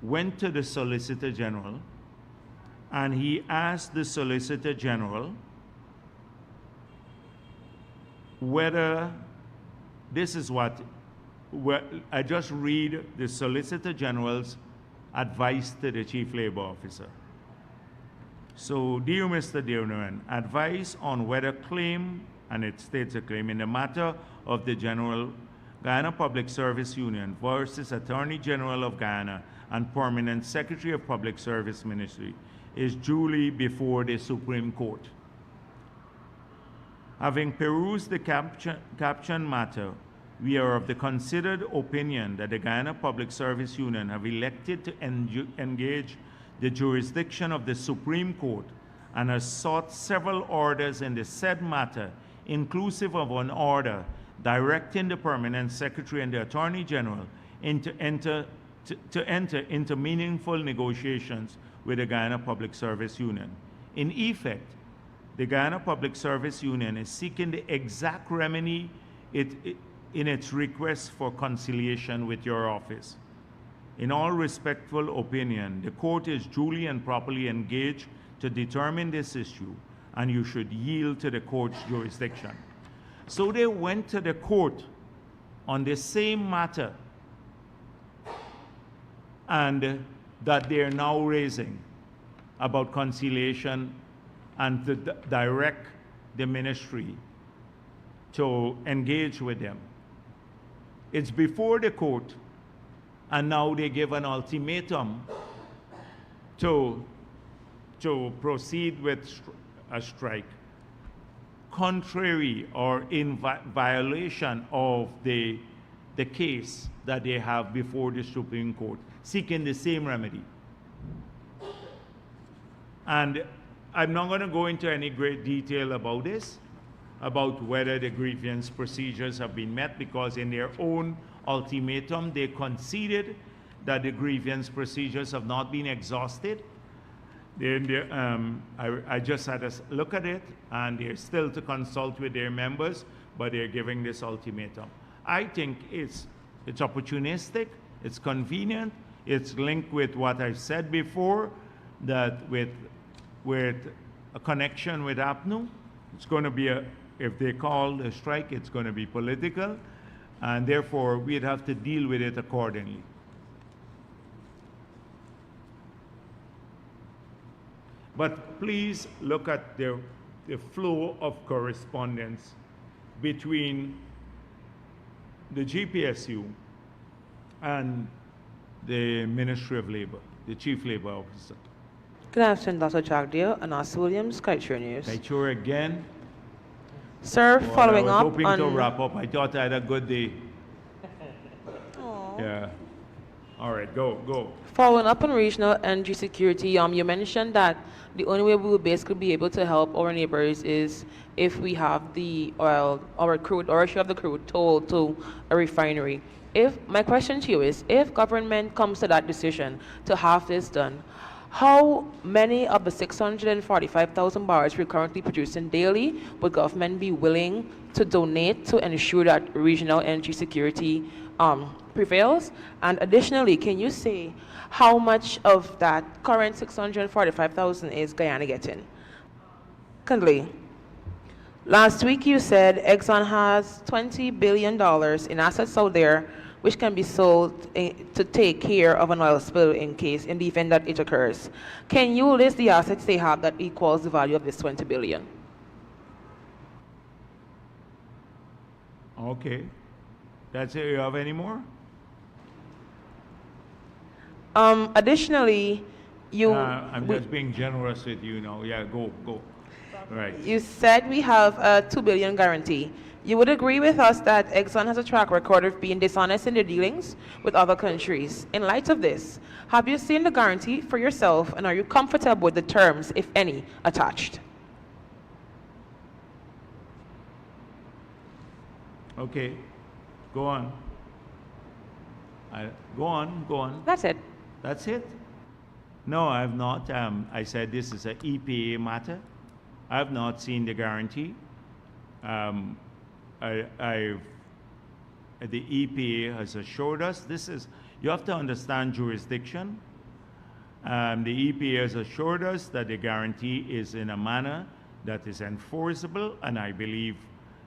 [SPEAKER 1] went to the Solicitor General and he asked the Solicitor General whether, this is what, I just read the Solicitor General's advice to the Chief Labor Officer. So, dear Mr. Dearnoran, advice on whether claim, and it states a claim, in the matter of the General Guyana Public Service Union versus Attorney General of Guyana and Permanent Secretary of Public Service Ministry is duly before the Supreme Court. Having perused the caption matter, we are of the considered opinion that the Guyana Public Service Union have elected to engage the jurisdiction of the Supreme Court and has sought several orders in the said matter, inclusive of an order directing the Permanent Secretary and the Attorney General to enter into meaningful negotiations with the Guyana Public Service Union. In effect, the Guyana Public Service Union is seeking the exact remedy in its request for conciliation with your office. In all respectful opinion, the court is duly and properly engaged to determine this issue, and you should yield to the court's jurisdiction. So they went to the court on the same matter and that they're now raising about conciliation and to direct the ministry to engage with them. It's before the court, and now they give an ultimatum to proceed with a strike, contrary or in violation of the case that they have before the Supreme Court, seeking the same remedy. And I'm not going to go into any great detail about this, about whether the grievance procedures have been met, because in their own ultimatum, they conceded that the grievance procedures have not been exhausted. I just had a look at it, and they're still to consult with their members, but they're giving this ultimatum. I think it's opportunistic, it's convenient, it's linked with what I said before, that with a connection with APNU, it's going to be if they call a strike, it's going to be political, and therefore we'd have to deal with it accordingly. But please look at the flow of correspondence between the GPSU and the Ministry of Labor, the Chief Labor Officer.
[SPEAKER 7] Good afternoon, Dr. Jagdeo and Us Williams, Kaichur News.
[SPEAKER 1] Kaichur again.
[SPEAKER 7] Sir, following
[SPEAKER 1] up on... I
[SPEAKER 7] up
[SPEAKER 1] was hoping
[SPEAKER 7] on...
[SPEAKER 1] to wrap up. I thought I had a good day.
[SPEAKER 7] Aww.
[SPEAKER 1] Yeah. All right, go.
[SPEAKER 7] Following up on regional energy security, you mentioned that the only way we will basically be able to help our neighbors is if we have the oil, our crude, or share of the crude told to a refinery. My question to you is, if government comes to that decision to have this done, how many of the 645,000 barrels we're currently producing daily would government be willing to donate to ensure that regional energy security prevails? And additionally, can you say how much of that current 645,000 is Guyana getting? Secondly, last week you said Exxon has $20 billion in assets out there which can be sold to take care of an oil spill in the event that it occurs. Can you list the assets they have that equals the value of this $20 billion?
[SPEAKER 1] Okay. That's it. You have any more?
[SPEAKER 7] Additionally,
[SPEAKER 1] I'm just being generous with you now. Yeah, go. Right.
[SPEAKER 7] You said we have a $2 billion guarantee. You would agree with us that Exxon has a track record of being dishonest in their dealings with other countries. In light of this, have you seen the guarantee for yourself, and are you comfortable with the terms, if any, attached?
[SPEAKER 1] Okay, go on. Go on, go on.
[SPEAKER 7] That's it.
[SPEAKER 1] That's it? No, I have not. I said this is an EPA matter. I have not seen the guarantee. The EPA has assured us this is, you have to understand jurisdiction. The EPA has assured us that the guarantee is in a manner that is enforceable, and I believe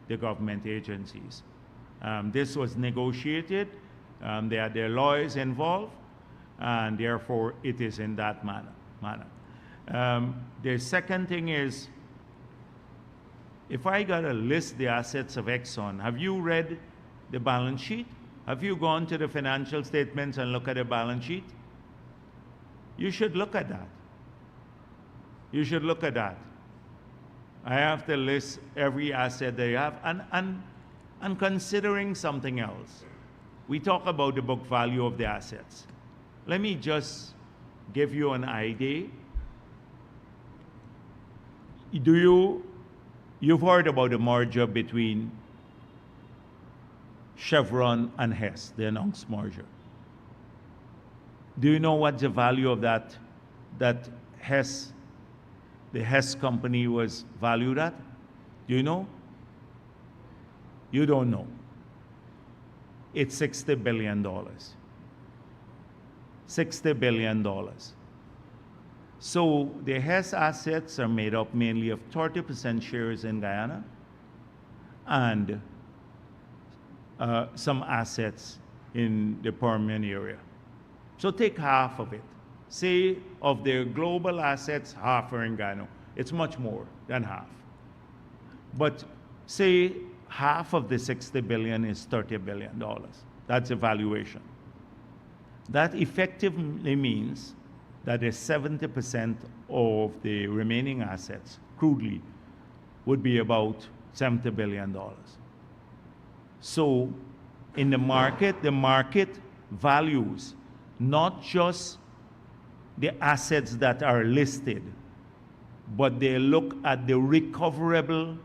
[SPEAKER 1] the government agencies. This was negotiated. They had their lawyers involved, and therefore it is in that manner. The second thing is, if I got to list the assets of Exxon, have you read the balance sheet? Have you gone to the financial statements and look at the balance sheet? You should look at that. You should look at that. I have to list every asset they have, and considering something else. We talk about the book value of the assets. Let me just give you an idea. You've heard about the merger between Chevron and Hess, the announced merger. Do you know what the value of that Hess, the Hess company was valued at? Do you know? You don't know. It's $60 billion. $60 billion. So the Hess assets are made up mainly of 30% shares in Guyana and some assets in the Permian area. So take half of it. Say of their global assets, half are in Guyana. It's much more than half. But say half of the 60 billion is $30 billion. That's the valuation. That effectively means that 70% of the remaining assets, crudely, would be about $70 billion. So in the market values not just the assets that are listed, but they look at the recoverable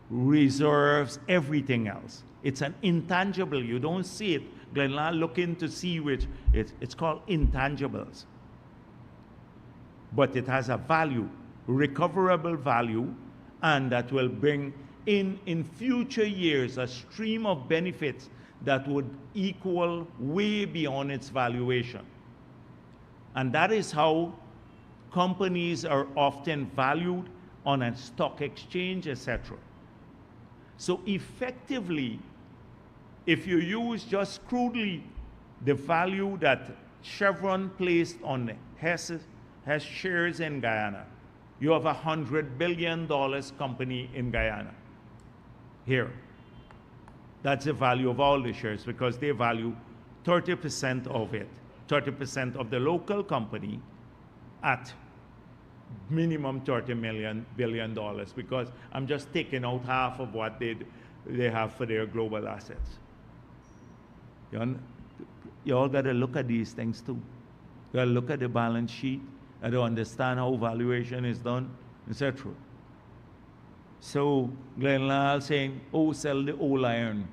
[SPEAKER 1] reserves, everything else. It's an intangible. You don't see it. Glenn, looking to see which it's called intangibles. But it has a value, recoverable value, and that will bring in future years a stream of benefits that would equal way beyond its valuation. And that is how companies are often valued on a stock exchange, etc. So effectively, if you use just crudely the value that Chevron placed on Hess shares in Guyana, you have a $100 billion company in Guyana. Here. That's the value of all the shares because they value 30% of it, 30% of the local company at minimum $30 billion because I'm just taking out half of what they have for their global assets. You all got to look at these things too. You got to look at the balance sheet and to understand how valuation is done, etc. So Glenn Lal saying, oh, sell the old iron.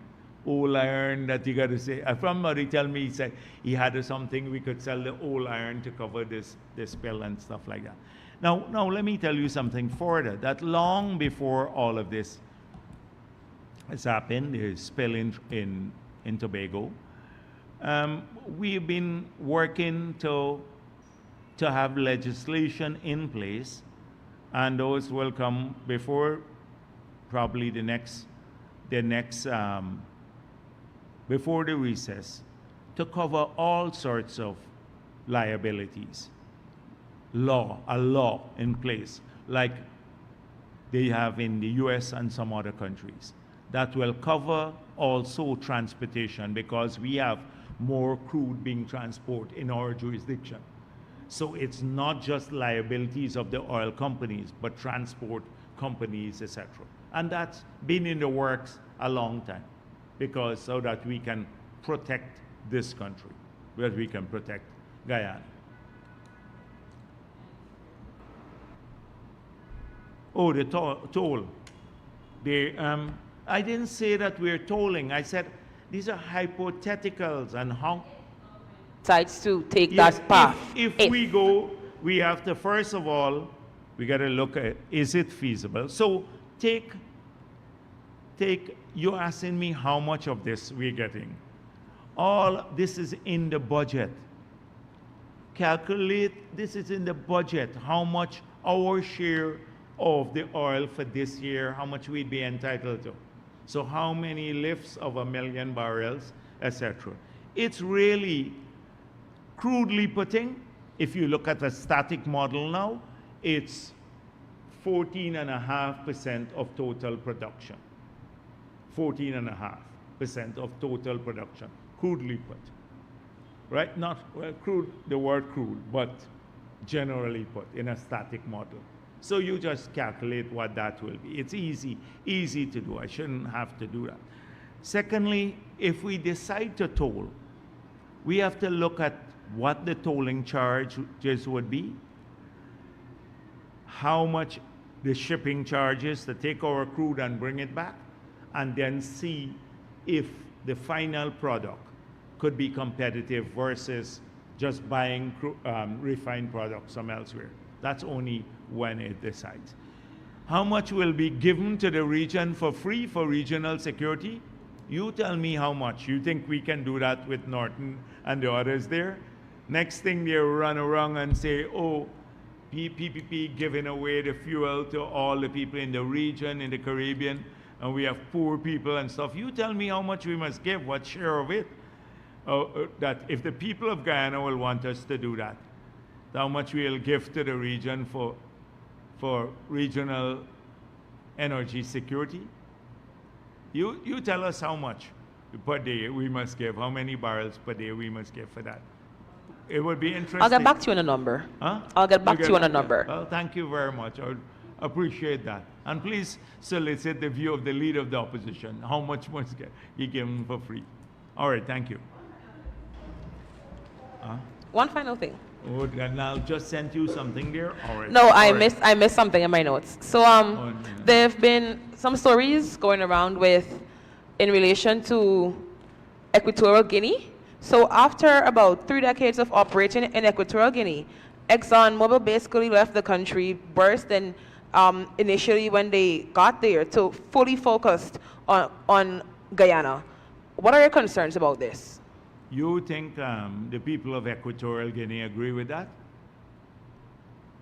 [SPEAKER 1] Old iron that you got to say. Somebody tell me, he said he had something we could sell the old iron to cover this spill and stuff like that. Now let me tell you something further. That long before all of this has happened, the spill in Tobago, we've been working to have legislation in place, and those will come before probably before the recess, to cover all sorts of liabilities. A law in place, like they have in the US and some other countries, that will cover also transportation because we have more crude being transported in our jurisdiction. So it's not just liabilities of the oil companies, but transport companies, etc. And that's been in the works a long time, because so that we can protect this country, that we can protect Guyana. Oh, the toll. I didn't say that we're tolling. I said these are hypotheticals, and how
[SPEAKER 7] Decides to take
[SPEAKER 1] yes,
[SPEAKER 7] that path.
[SPEAKER 1] if we go, we have to, first of all, we got to look at, is it feasible? So take, you're asking me how much of this we're getting. All this is in the budget. Calculate, this is in the budget, how much our share of the oil for this year, how much we'd be entitled to. So how many lifts of 1 million barrels, etc. It's really, crudely putting, if you look at a static model now, it's 14.5% of total production. 14.5% of total production, crudely put. Right? Not well, crude, the word crude, but generally put in a static model. So you just calculate what that will be. It's easy to do. I shouldn't have to do that. Secondly, if we decide to toll, we have to look at what the tolling charges would be, how much the shipping charges to take our crude and bring it back, and then see if the final product could be competitive versus just buying refined products from elsewhere. That's only when it decides. How much will be given to the region for free for regional security? You tell me how much. You think we can do that with Norton and the others there? Next thing they run around and say, oh, PPP giving away the fuel to all the people in the region, in the Caribbean, and we have poor people and stuff. You tell me how much we must give, what share of it. That if the people of Guyana will want us to do that, how much we'll give to the region for regional energy security. You tell us how much per day we must give, how many barrels per day we must give for that. It would be interesting.
[SPEAKER 7] I'll get back to you on a number.
[SPEAKER 1] Huh?
[SPEAKER 7] I'll get back to you on a number.
[SPEAKER 1] Well, thank you very much. I would appreciate that. And please solicit the view of the leader of the opposition. How much must be given for free? All right, thank you.
[SPEAKER 7] One final thing.
[SPEAKER 1] Oh, and I'll just send you something there. All right.
[SPEAKER 7] No, I
[SPEAKER 1] All right.
[SPEAKER 7] missed something in my notes. So
[SPEAKER 1] yeah.
[SPEAKER 7] there have been some stories going around in relation to Equatorial Guinea. So after about 3 decades of operating in Equatorial Guinea, ExxonMobil basically left the country, burst and initially when they got there, to fully focused on Guyana. What are your concerns about this?
[SPEAKER 1] You think the people of Equatorial Guinea agree with that?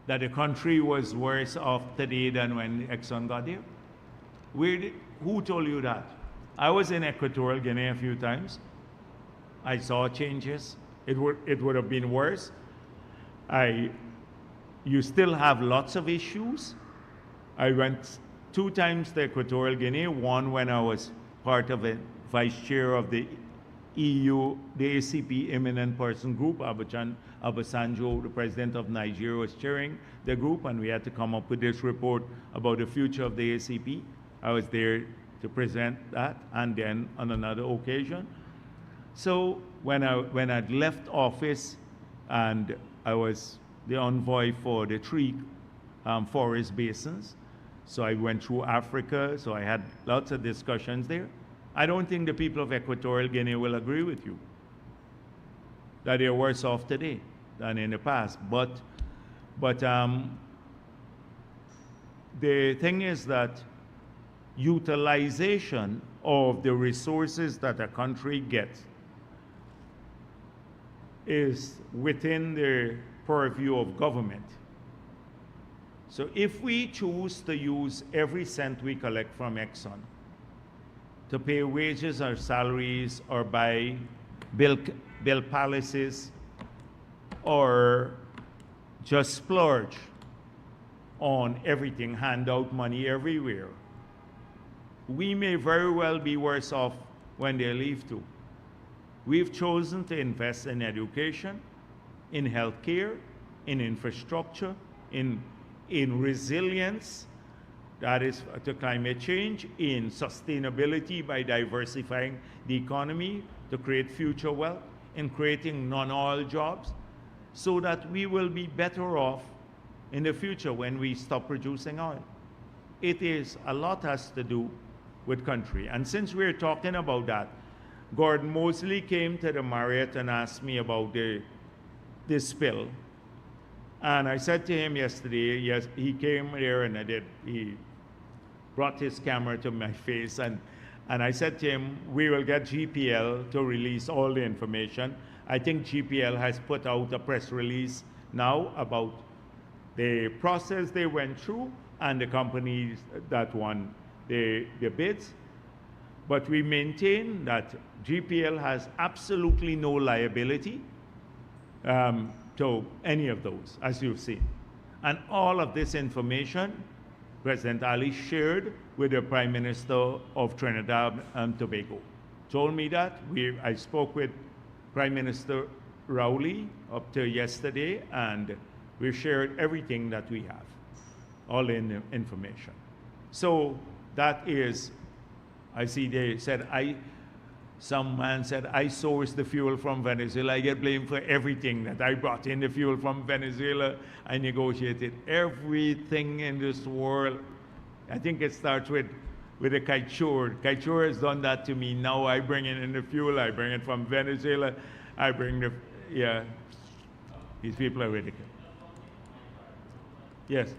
[SPEAKER 1] That the country was worse off today than when Exxon got there? Who told you that? I was in Equatorial Guinea a few times. I saw changes. It would have been worse. You still have lots of issues. I went 2 times to Equatorial Guinea, one when I was part of a vice chair of the EU, the ACP Eminent Person Group. Obasanjo, the president of Nigeria, was chairing the group, and we had to come up with this report about the future of the ACP. I was there to present that, and then on another occasion. So when I'd left office, and I was the envoy for the 3 forest basins, so I went through Africa, so I had lots of discussions there. I don't think the people of Equatorial Guinea will agree with you that they're worse off today than in the past. But the thing is that utilization of the resources that a country gets is within the purview of government. So if we choose to use every cent we collect from Exxon to pay wages or salaries or build palaces or just splurge on everything, hand out money everywhere, we may very well be worse off when they leave too. We've chosen to invest in education, in healthcare, in infrastructure, in resilience, that is to climate change, in sustainability by diversifying the economy to create future wealth, in creating non-oil jobs, so that we will be better off in the future when we stop producing oil. A lot has to do with country. And since we're talking about that, Gordon Mosley came to the Marriott and asked me about this spill. And I said to him yesterday, yes, he came there and he brought his camera to my face, and I said to him, we will get GPL to release all the information. I think GPL has put out a press release now about the process they went through and the companies that won the bids. But we maintain that GPL has absolutely no liability to any of those, as you've seen. And all of this information, President Ali shared with the Prime Minister of Trinidad and Tobago. Told me that. I spoke with Prime Minister Rowley up to yesterday, and we shared everything that we have, all in the information. So that is, I see they said, some man said, I sourced the fuel from Venezuela. I get blamed for everything that I brought in the fuel from Venezuela. I negotiated everything in this world. I think it starts with a Kaichur. Kaichur has done that to me. Now I bring in the fuel. I bring it from Venezuela. I bring these people are ridiculous. Yes.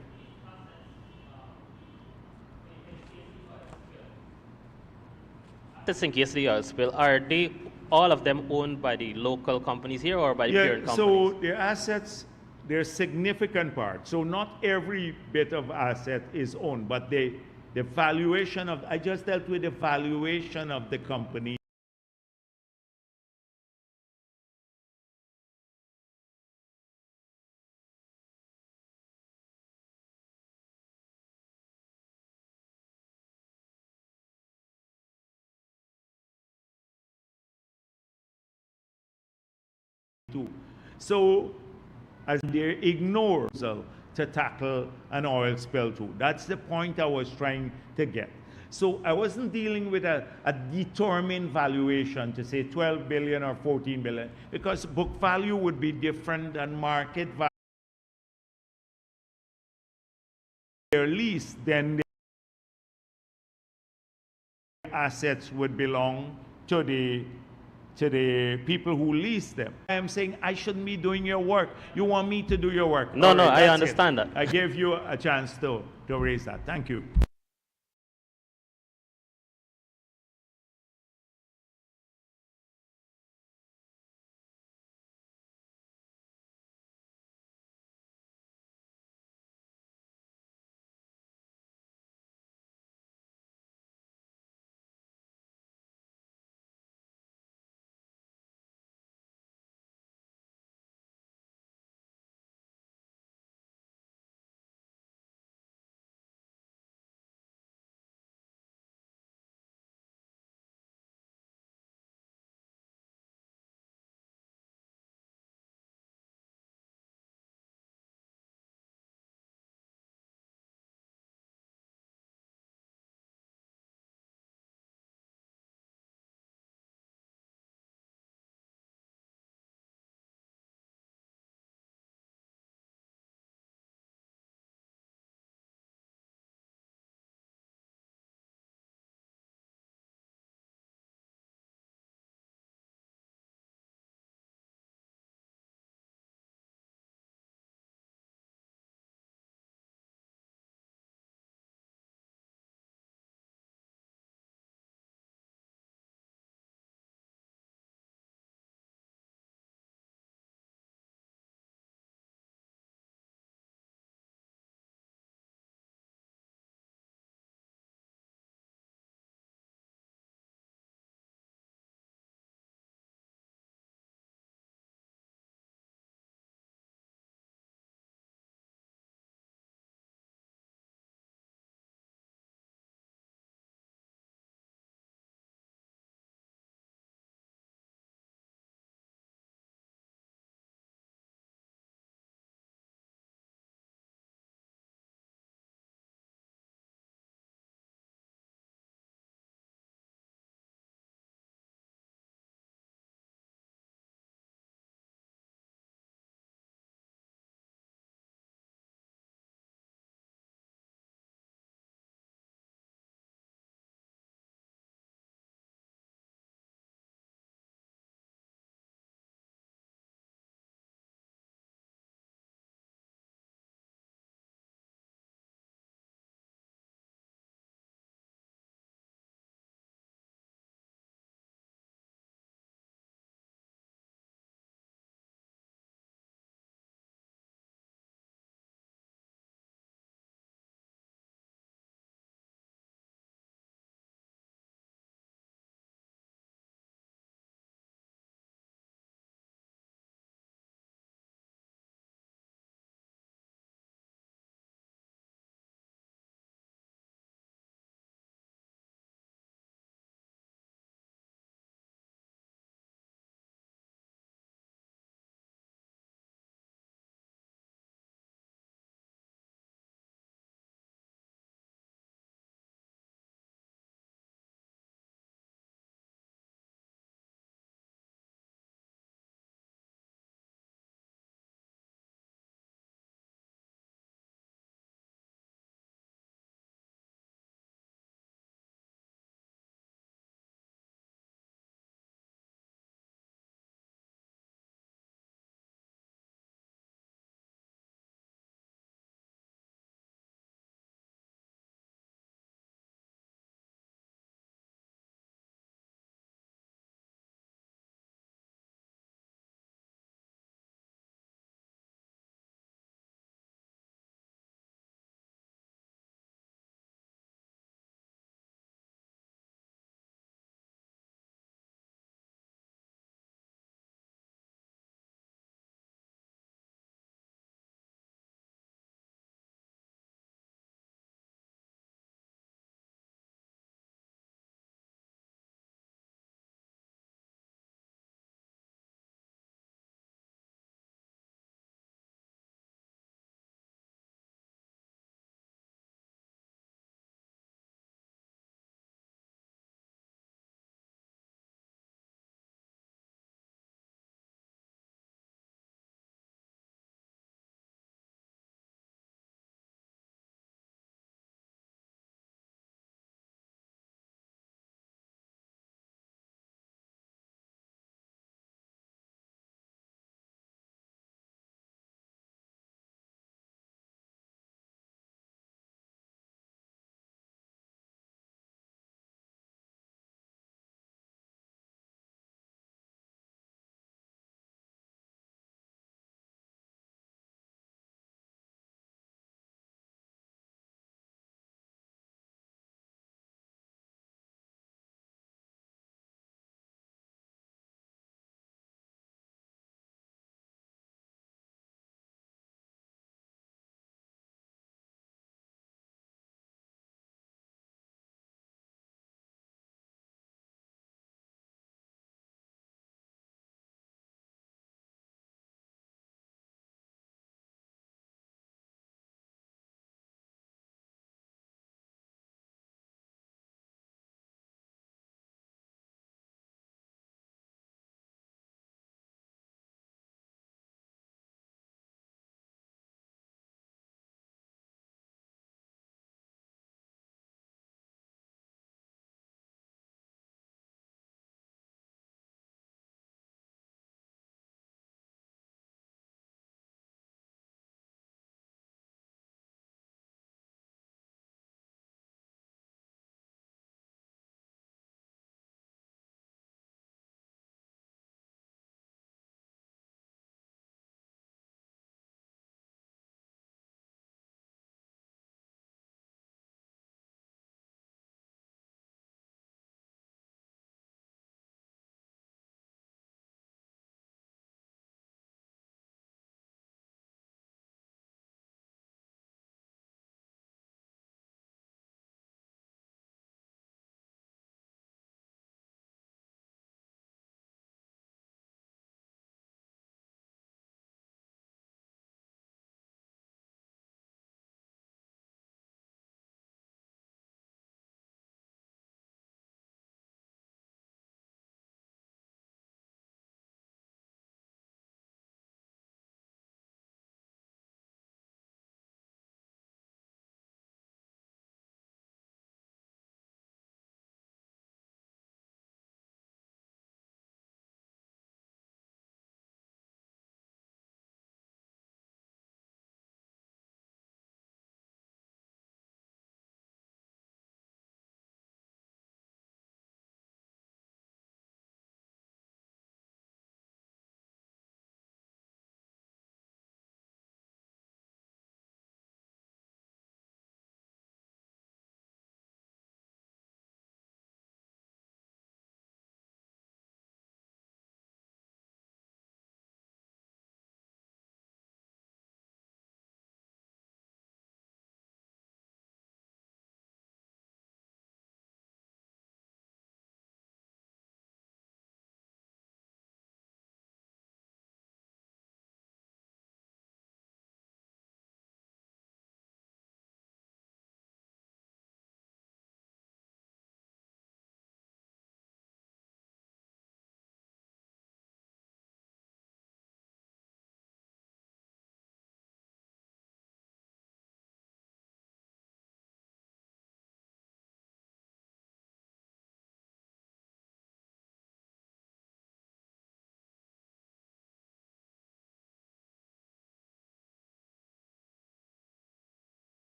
[SPEAKER 4] Just in case the oil spill, are they all of them owned by the local companies here or by the parent companies?
[SPEAKER 1] So the assets, there's significant part. So not every bit of asset is owned, but the valuation of, I just dealt with the valuation of the company. So as they ignore to tackle an oil spill too. That's the point I was trying to get. So I wasn't dealing with a determined valuation to say 12 billion or 14 billion, because book value would be different than market value. Their lease, then the assets would belong to the people who lease them. I am saying I shouldn't be doing your work. You want me to do your work.
[SPEAKER 4] No,
[SPEAKER 1] All
[SPEAKER 4] no,
[SPEAKER 1] right,
[SPEAKER 4] I understand that.
[SPEAKER 1] I gave you a chance to raise that. Thank you.